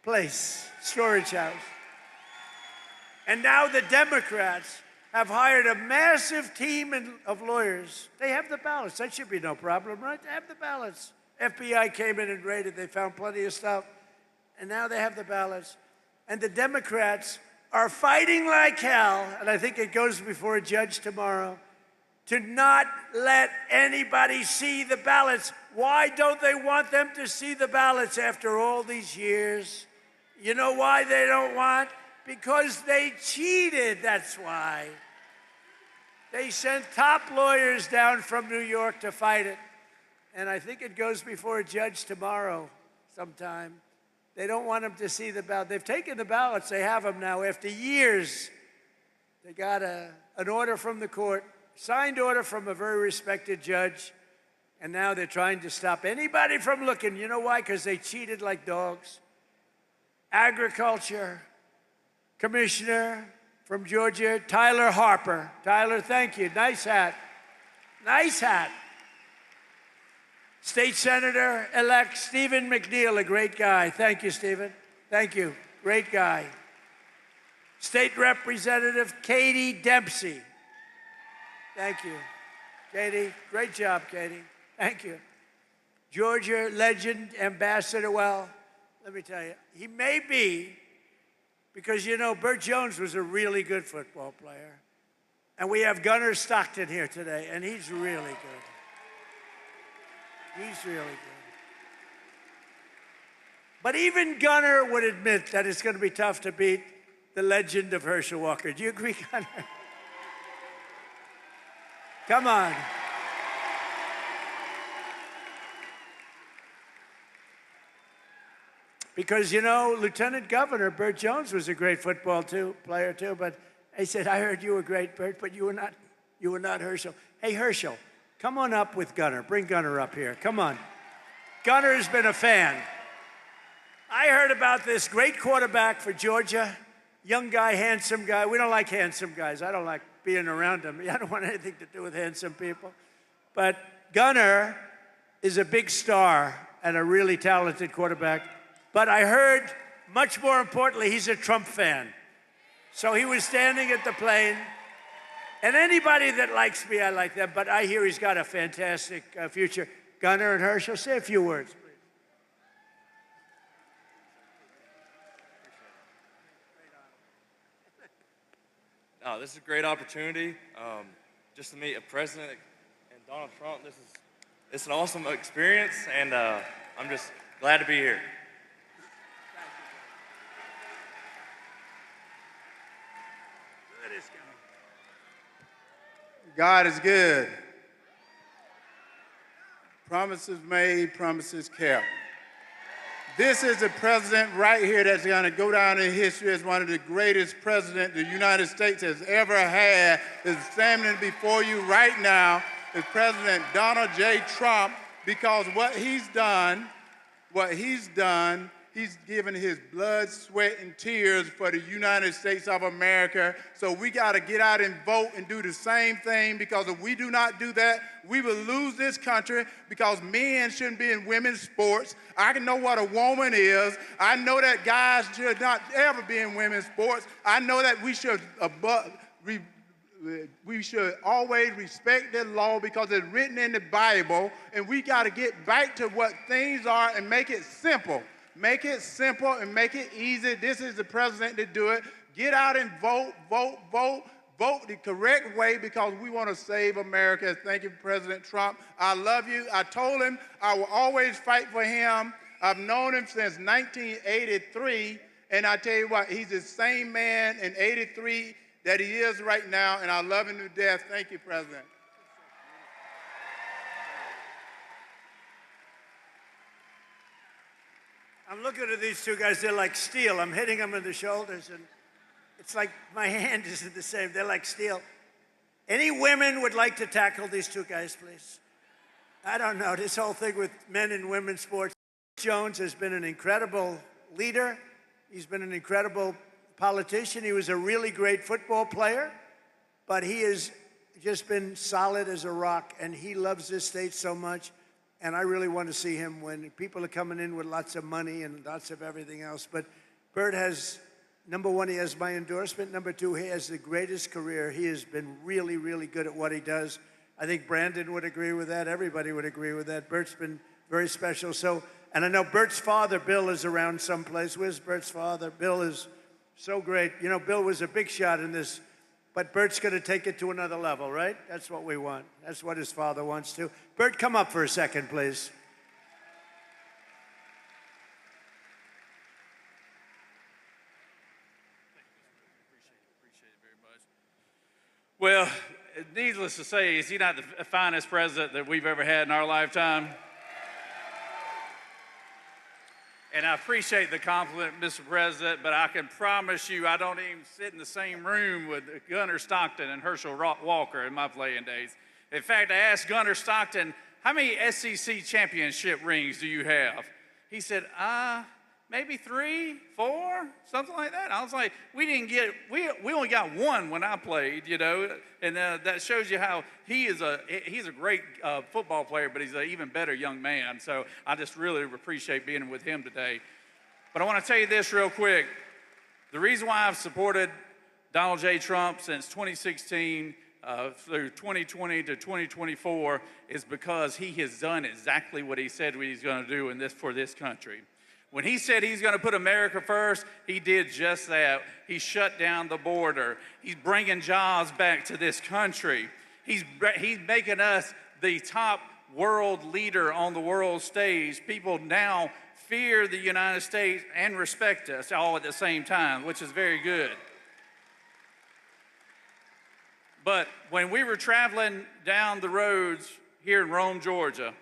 Speaker 1: place, storage house. And now the Democrats have hired a massive team of lawyers. They have the ballots. That should be no problem, right? They have the ballots. FBI came in and raided. They found plenty of stuff. And now they have the ballots. And the Democrats are fighting like hell, and I think it goes before a judge tomorrow, to not let anybody see the ballots. Why don't they want them to see the ballots after all these years? You know why they don't want? Because they cheated, that's why. They sent top lawyers down from New York to fight it. And I think it goes before a judge tomorrow sometime. They don't want them to see the ballot. They've taken the ballots. They have them now. After years, they got an order from the court, signed order from a very respected judge, and now they're trying to stop anybody from looking. You know why? Because they cheated like dogs. Agriculture, Commissioner, from Georgia, Tyler Harper. Tyler, thank you. Nice hat. Nice hat. State Senator-elect Stephen McNeil, a great guy. Thank you, Stephen. Thank you. Great guy. State Representative Katie Dempsey. Thank you. Katie, great job, Katie. Thank you. Georgia legend, Ambassador, well, let me tell you, he may be, because you know, Bert Jones was a really good football player. And we have Gunnar Stockton here today, and he's really good. He's really good. But even Gunnar would admit that it's going to be tough to beat the legend of Herschel Walker. Do you agree, Gunnar? Come on. Because, you know, Lieutenant Governor Bert Jones was a great football player too, but he said, I heard you were great, Bert, but you were not Herschel. Hey, Herschel, come on up with Gunnar. Bring Gunnar up here. Come on. Gunnar has been a fan. I heard about this great quarterback for Georgia, young guy, handsome guy. We don't like handsome guys. I don't like being around them. I don't want anything to do with handsome people. But Gunnar is a big star and a really talented quarterback. But I heard, much more importantly, he's a Trump fan. So he was standing at the plane. And anybody that likes me, I like them. But I hear he's got a fantastic future. Gunnar and Herschel, say a few words, please.
Speaker 7: Oh, this is a great opportunity just to meet a president and Donald Trump. It's an awesome experience, and I'm just glad to be here.
Speaker 8: God is good. Promises made, promises kept. This is a president right here that's going to go down in history as one of the greatest presidents the United States has ever had. Is standing before you right now is President Donald J. Trump, because what he's done, he's given his blood, sweat, and tears for the United States of America. So we got to get out and vote and do the same thing, because if we do not do that, we will lose this country, because men shouldn't be in women's sports. I can know what a woman is. I know that guys should not ever be in women's sports. I know that we should always respect the law because it's written in the Bible, and we got to get back to what things are and make it simple. Make it simple and make it easy. This is the president to do it. Get out and vote, vote, vote. Vote the correct way, because we want to save America. Thank you, President Trump. I love you. I told him I will always fight for him. I've known him since 1983, and I tell you what, he's the same man in 83 that he is right now, and I love him to death. Thank you, President.
Speaker 1: I'm looking at these two guys, they're like steel. I'm hitting them in the shoulders, and it's like my hand isn't the same. They're like steel. Any women would like to tackle these two guys, please? I don't know, this whole thing with men and women's sports. Jones has been an incredible leader. He's been an incredible politician. He was a really great football player, but he has just been solid as a rock, and he loves this state so much. And I really want to see him win. People are coming in with lots of money and lots of everything else. But Bert has, number one, he has my endorsement. Number two, he has the greatest career. He has been really, really good at what he does. I think Brandon would agree with that. Everybody would agree with that. Bert's been very special. So, and I know Bert's father, Bill, is around someplace. Where's Bert's father? Bill is so great. You know, Bill was a big shot in this. But Bert's going to take it to another level, right? That's what we want. That's what his father wants to. Bert, come up for a second, please.
Speaker 9: Well, needless to say, is he not the finest president that we've ever had in our lifetime? And I appreciate the compliment, Mr. President, but I can promise you I don't even sit in the same room with Gunnar Stockton and Herschel Walker in my playing days. In fact, I asked Gunnar Stockton, how many SEC championship rings do you have? He said, maybe 3, 4, something like that. I was like, we only got one when I played, you know, and that shows you how he's a great football player, but he's an even better young man. So I just really appreciate being with him today. But I want to tell you this real quick. The reason why I've supported Donald J. Trump since 2016 through 2020 to 2024 is because he has done exactly what he said he's going to do for this country. When he said he's going to put America first, he did just that. He shut down the border. He's bringing jobs back to this country. He's making us the top world leader on the world stage. People now fear the United States and respect us all at the same time, which is very good. But when we were traveling down the roads here in Rome, Georgia,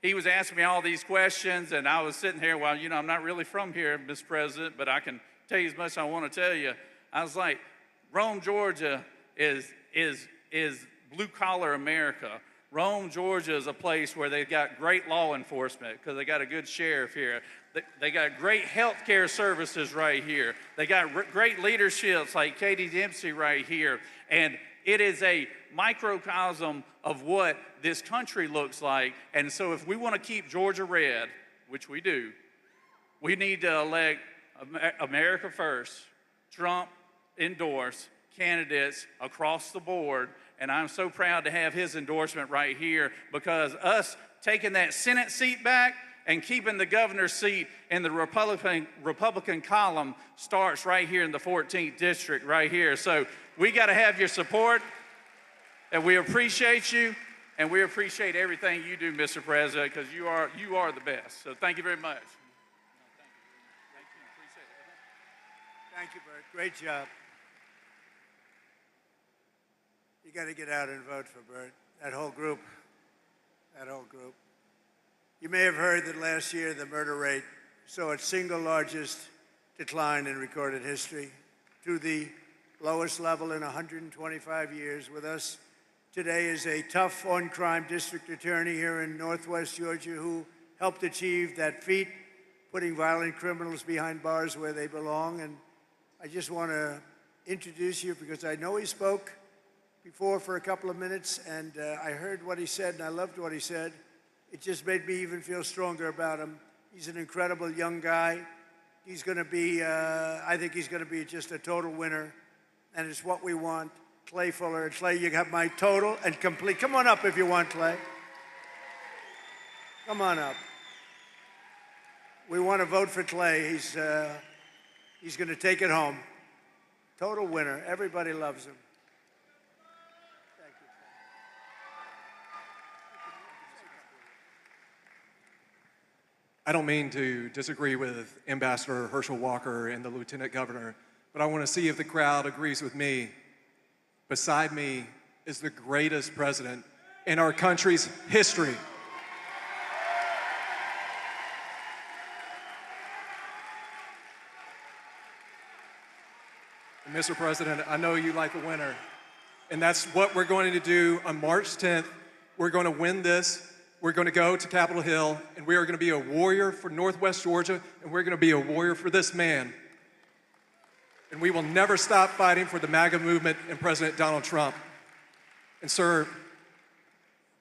Speaker 9: he was asking me all these questions, and I was sitting here, well, you know, I'm not really from here, Mr. President, but I can tell you as much as I want to tell you. I was like, Rome, Georgia is blue-collar America. Rome, Georgia is a place where they've got great law enforcement because they got a good sheriff here. They got great health care services right here. They got great leaderships like Katie Dempsey right here. And it is a microcosm of what this country looks like. And so if we want to keep Georgia red, which we do, we need to elect America First, Trump endorse candidates across the board. And I'm so proud to have his endorsement right here because us taking that Senate seat back and keeping the governor's seat in the Republican column starts right here in the 14th district right here. So we got to have your support, and we appreciate you, and we appreciate everything you do, Mr. President, because you are the best. So thank you very much.
Speaker 1: Thank you, Bert. Great job. You got to get out and vote for Bert. That whole group. You may have heard that last year the murder rate saw its single largest decline in recorded history to the lowest level in 125 years. With us today is a tough on-crime district attorney here in Northwest Georgia who helped achieve that feat, putting violent criminals behind bars where they belong. And I just want to introduce you because I know he spoke before for a couple of minutes, and I heard what he said, and I loved what he said. It just made me even feel stronger about him. He's an incredible young guy. He's going to be, I think he's going to be just a total winner, and it's what we want. Clay Fuller. Clay, you got my total and complete. Come on up if you want, Clay. Come on up. We want to vote for Clay. He's going to take it home. Total winner. Everybody loves him.
Speaker 10: I don't mean to disagree with Ambassador Herschel Walker and the Lieutenant Governor, but I want to see if the crowd agrees with me. Beside me is the greatest president in our country's history. And Mr. President, I know you like a winner, and that's what we're going to do on March 10th. We're going to win this. We're going to go to Capitol Hill, and we are going to be a warrior for Northwest Georgia, and we're going to be a warrior for this man. And we will never stop fighting for the MAGA movement and President Donald Trump. And sir,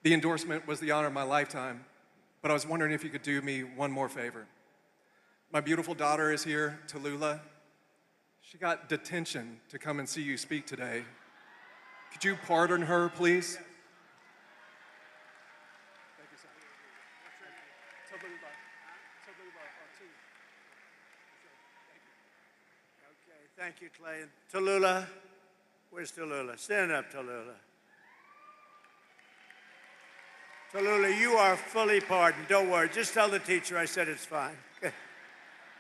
Speaker 10: the endorsement was the honor of my lifetime, but I was wondering if you could do me one more favor. My beautiful daughter is here, Tallulah. She got detention to come and see you speak today. Could you pardon her, please?
Speaker 1: Thank you, Clay. Tallulah, where's Tallulah? Stand up, Tallulah. Tallulah, you are fully pardoned. Don't worry. Just tell the teacher I said it's fine.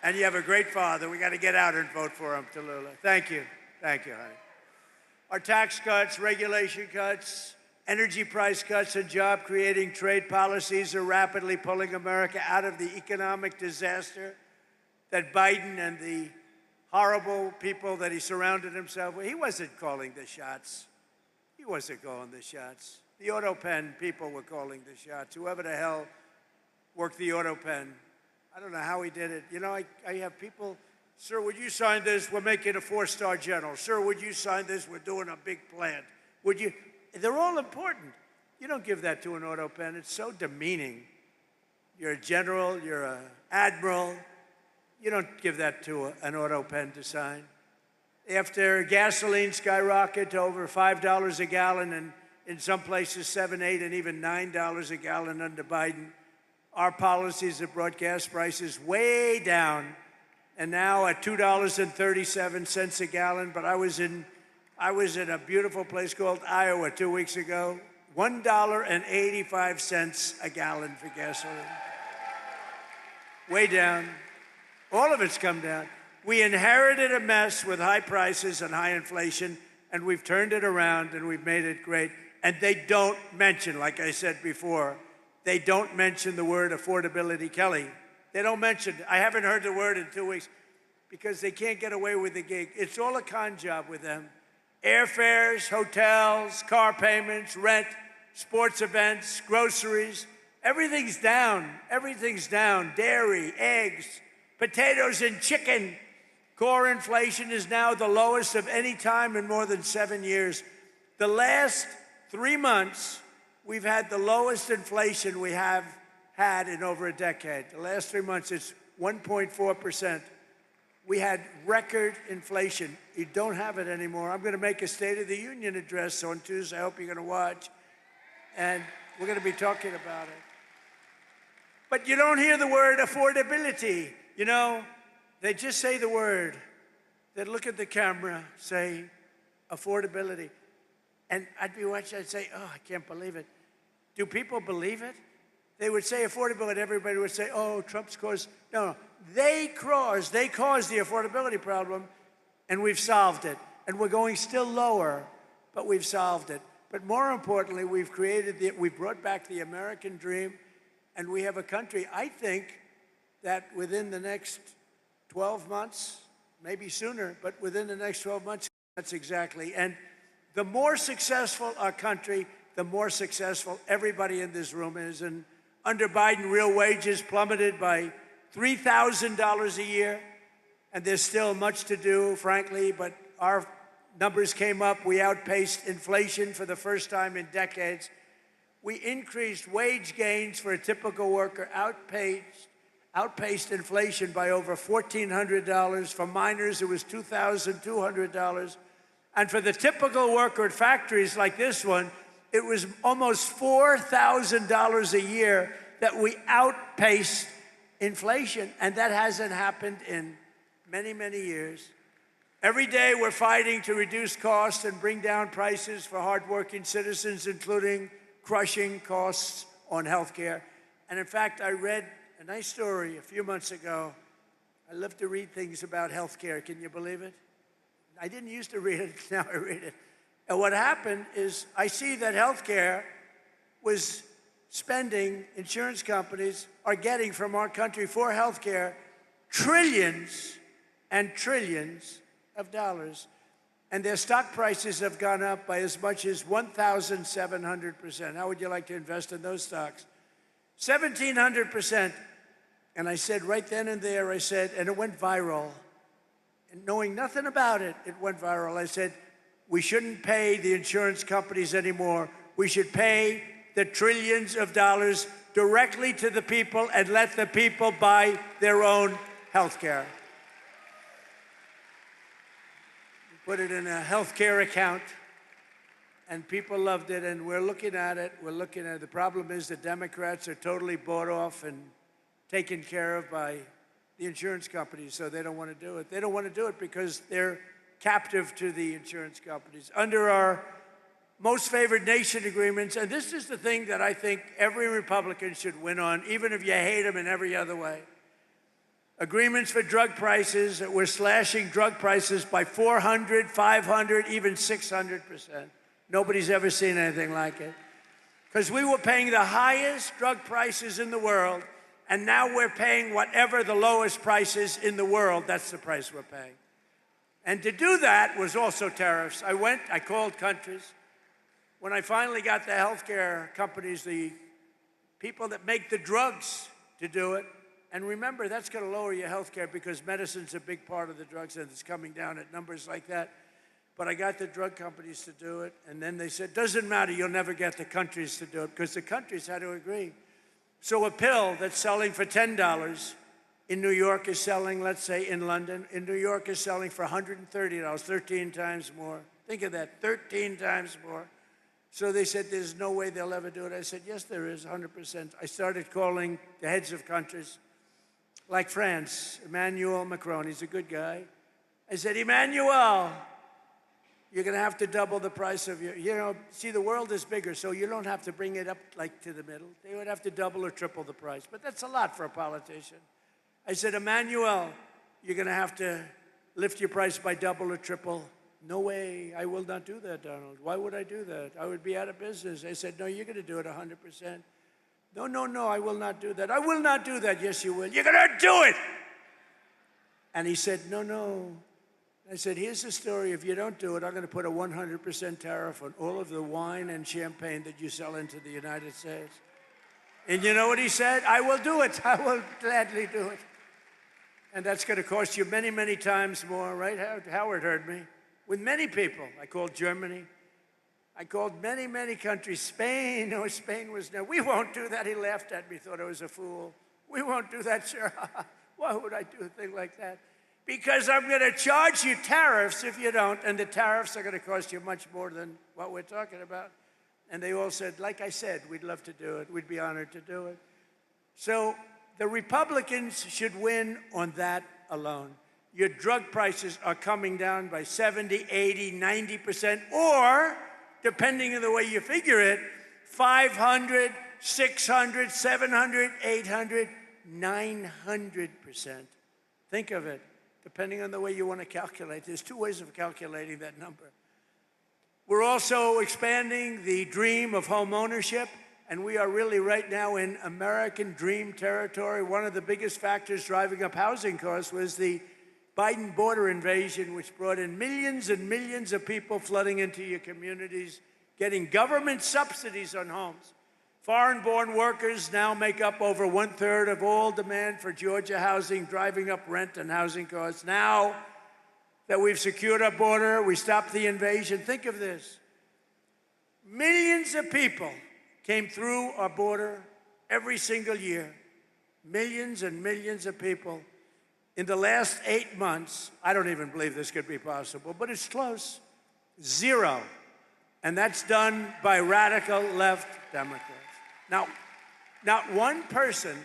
Speaker 1: And you have a great father. We got to get out and vote for him, Tallulah. Thank you. Thank you, honey. Our tax cuts, regulation cuts, energy price cuts, and job-creating trade policies are rapidly pulling America out of the economic disaster that Biden and the horrible people that he surrounded himself with. He wasn't calling the shots. He wasn't calling the shots. The auto pen people were calling the shots. Whoever the hell worked the auto pen I don't know how he did it. You know, I have people, sir, would you sign this? We're making a 4-star general. Sir, would you sign this? We're doing a big plant. Would you? They're all important. You don't give that to an auto pen. It's so demeaning. You're a general, you're an admiral. You don't give that to an auto pen to sign. After gasoline skyrocketed to over $5 a gallon and in some places $7, $8, and even $9 a gallon under Biden, our policies have brought gas prices way down, and now at $2.37 a gallon. But I was in a beautiful place called Iowa 2 weeks ago, $1.85 a gallon for gasoline. Way down. All of it's come down. We inherited a mess with high prices and high inflation, and we've turned it around and we've made it great. And they don't mention, like I said before, they don't mention the word affordability, Kelly. They don't mention it. I haven't heard the word in 2 weeks because they can't get away with the gig. It's all a con job with them. Airfares, hotels, car payments, rent, sports events, groceries, everything's down. Everything's down. Dairy, eggs, potatoes and chicken. Core inflation is now the lowest of any time in more than 7 years. The last 3 months, we've had the lowest inflation we have had in over a decade. The last 3 months, it's 1.4%. We had record inflation. You don't have it anymore. I'm going to make a State of the Union address on Tuesday. I hope you're going to watch. And we're going to be talking about it. But you don't hear the word affordability. You know, they just say the word. They look at the camera, say affordability. And I'd be watching, I'd say, oh, I can't believe it. Do people believe it? They would say affordability, everybody would say, oh, Trump's caused. No, they caused the affordability problem, and we've solved it. And we're going still lower, but we've solved it. But more importantly, we've brought back the American dream, and we have a country, I think, that within the next 12 months, maybe sooner, but within the next 12 months, that's exactly. And the more successful our country, the more successful everybody in this room is. And under Biden, real wages plummeted by $3,000 a year. And there's still much to do, frankly, but our numbers came up. We outpaced inflation for the first time in decades. We increased wage gains for a typical worker, outpaced inflation by over $1,400. For minors, it was $2,200. And for the typical worker at factories like this one, it was almost $4,000 a year that we outpaced inflation. And that hasn't happened in many, many years. Every day we're fighting to reduce costs and bring down prices for hardworking citizens, including crushing costs on health care. And in fact, I read a nice story a few months ago. I love to read things about health care. Can you believe it? I didn't used to read it, now I read it. And what happened is I see that healthcare was spending, insurance companies are getting from our country for healthcare trillions and trillions of dollars. And their stock prices have gone up by as much as 1,700%. How would you like to invest in those stocks? 1,700%. And I said right then and there, I said, and it went viral. And knowing nothing about it, it went viral. I said, we shouldn't pay the insurance companies anymore. We should pay the trillions of dollars directly to the people and let the people buy their own health care. We put it in a health care account, and people loved it, and we're looking at it. We're looking at it. The problem is the Democrats are totally bought off and taken care of by the insurance companies, so they don't want to do it. They don't want to do it because they're captive to the insurance companies. Under our most favored nation agreements, and this is the thing that I think every Republican should win on, even if you hate them in every other way. Agreements for drug prices, that we're slashing drug prices by 400, 500, even 600%. Nobody's ever seen anything like it. Because we were paying the highest drug prices in the world, and now we're paying whatever the lowest price is in the world. That's the price we're paying. And to do that was also tariffs. I called countries. When I finally got the healthcare companies, the people that make the drugs to do it, And remember, that's going to lower your health care because medicine's a big part of the drugs, and it's coming down at numbers like that. But I got the drug companies to do it, and then they said, doesn't matter, you'll never get the countries to do it, because the countries had to agree. So a pill that's selling for $10 in New York is selling, let's say in London, in New York is selling for $130, 13 times more. Think of that, 13 times more. So they said, there's no way they'll ever do it. I said, yes, there is, 100%. I started calling the heads of countries, like France, Emmanuel Macron, he's a good guy. I said, Emmanuel, you're going to have to double the price of your, see, the world is bigger, so you don't have to bring it up like to the middle. They would have to double or triple the price, but that's a lot for a politician. I said, Emmanuel, you're going to have to lift your price by double or triple. No way, I will not do that, Donald. Why would I do that? I would be out of business. I said, no, you're going to do it 100%. No, no, no, I will not do that. I will not do that. Yes, you will. You're going to do it. And he said, no, no. I said, here's the story. If you don't do it, I'm going to put a 100% tariff on all of the wine and champagne that you sell into the United States. And you know what he said? I will do it. I will gladly do it. And that's going to cost you many, many times more, right? Howard heard me. With many people. I called Germany. I called many, many countries. Spain. No, Spain was no. We won't do that. He laughed at me, thought I was a fool. We won't do that, sir. Why would I do a thing like that? Because I'm going to charge you tariffs if you don't, and the tariffs are going to cost you much more than what we're talking about. And they all said, like I said, we'd love to do it. We'd be honored to do it. So the Republicans should win on that alone. Your drug prices are coming down by 70, 80, 90%, or, depending on the way you figure it, 500, 600, 700, 800, 900%. Think of it. Depending on the way you want to calculate. There's two ways of calculating that number. We're also expanding the dream of home ownership, and we are really right now in American dream territory. One of the biggest factors driving up housing costs was the Biden border invasion, which brought in millions and millions of people flooding into your communities, getting government subsidies on homes. Foreign-born workers now make up over 1/3 of all demand for Georgia housing, driving up rent and housing costs. Now that we've secured our border, we stopped the invasion. Think of this. Millions of people came through our border every single year. Millions and millions of people. In the last 8 months, I don't even believe this could be possible, but it's close. 0. And that's done by radical left Democrats. Now, not one person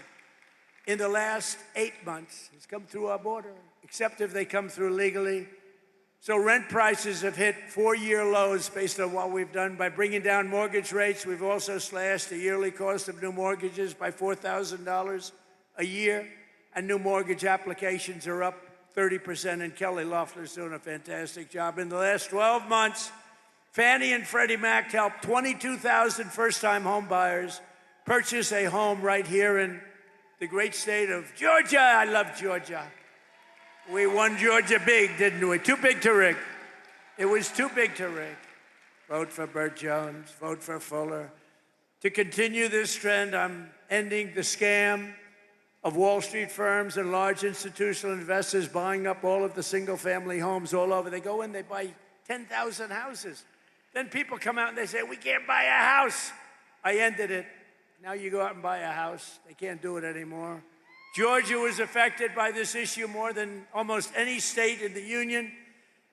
Speaker 1: in the last 8 months has come through our border, except if they come through legally. So rent prices have hit 4-year lows based on what we've done by bringing down mortgage rates. We've also slashed the yearly cost of new mortgages by $4,000 a year, and new mortgage applications are up 30%, and Kelly Loeffler's doing a fantastic job. In the last 12 months, Fannie and Freddie Mac helped 22,000 first-time home buyers purchase a home right here in the great state of Georgia. I love Georgia. We won Georgia big, didn't we? Too big to rig. It was too big to rig. Vote for Burt Jones, vote for Fuller. To continue this trend, I'm ending the scam of Wall Street firms and large institutional investors buying up all of the single-family homes all over. They go in, they buy 10,000 houses. Then people come out and they say, we can't buy a house. I ended it. Now you go out and buy a house. They can't do it anymore. Georgia was affected by this issue more than almost any state in the union,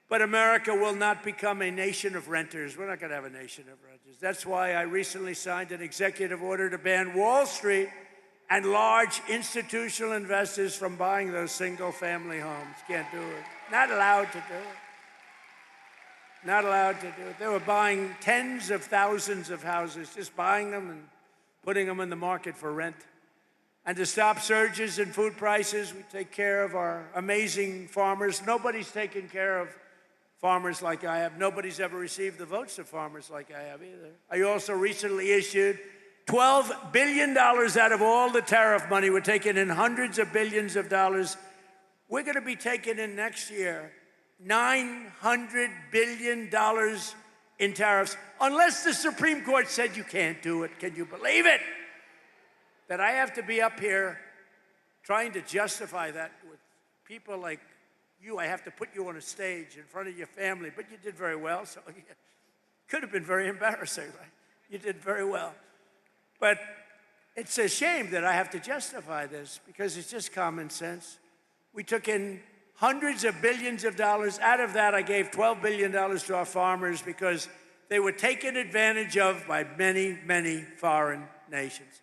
Speaker 1: but America will not become a nation of renters. We're not going to have a nation of renters. That's why I recently signed an executive order to ban Wall Street and large institutional investors from buying those single-family homes. Can't do it. Not allowed to do it. Not allowed to do it. They were buying tens of thousands of houses, just buying them and putting them in the market for rent. And to stop surges in food prices, we take care of our amazing farmers. Nobody's taken care of farmers like I have. Nobody's ever received the votes of farmers like I have either. I also recently issued $12 billion out of all the tariff money. We're taking in hundreds of billions of dollars. We're going to be taking in next year $900 billion in tariffs, unless the Supreme Court said you can't do it. Can you believe it? That I have to be up here trying to justify that with people like you. I have to put you on a stage in front of your family, but you did very well. So it could have been very embarrassing, right? You did very well. But it's a shame that I have to justify this because it's just common sense. We took in hundreds of billions of dollars. Out of that, I gave $12 billion to our farmers because they were taken advantage of by many, many foreign nations.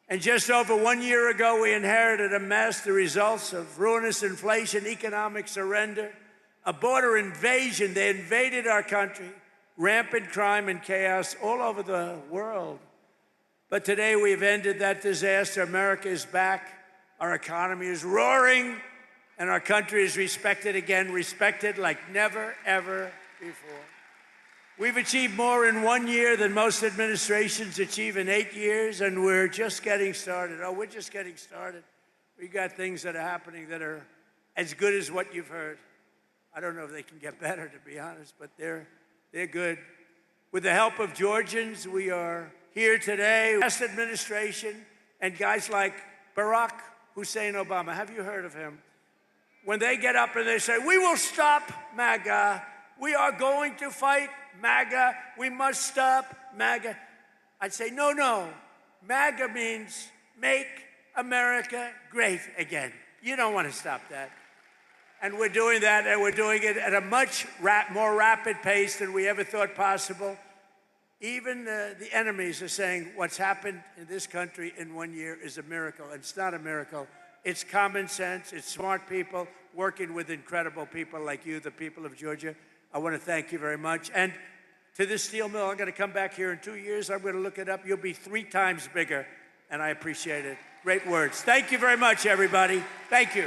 Speaker 1: And just over 1 year ago, we inherited a mess, the results of ruinous inflation, economic surrender, a border invasion. They invaded our country, rampant crime and chaos all over the world. But today we've ended that disaster. America is back. Our economy is roaring, and our country is respected again, respected like never, ever before. We've achieved more in 1 year than most administrations achieve in 8 years, and we're just getting started. Oh, we're just getting started. We got things that are happening that are as good as what you've heard. I don't know if they can get better, to be honest, but they're good. With the help of Georgians, we are here today. Past administration and guys like Barack Hussein Obama. Have you heard of him? When they get up and they say, we will stop MAGA. We are going to fight MAGA. We must stop MAGA. I'd say, no, no. MAGA means make America great again. You don't want to stop that. And we're doing that, and we're doing it at a much more rapid pace than we ever thought possible. Even the enemies are saying what's happened in this country in 1 year is a miracle. And it's not a miracle. It's common sense. It's smart people working with incredible people like you, the people of Georgia. I want to thank you very much. And to this steel mill, I'm going to come back here in 2 years. I'm going to look it up. You'll be 3 times bigger, and I appreciate it. Great words. Thank you very much, everybody. Thank you.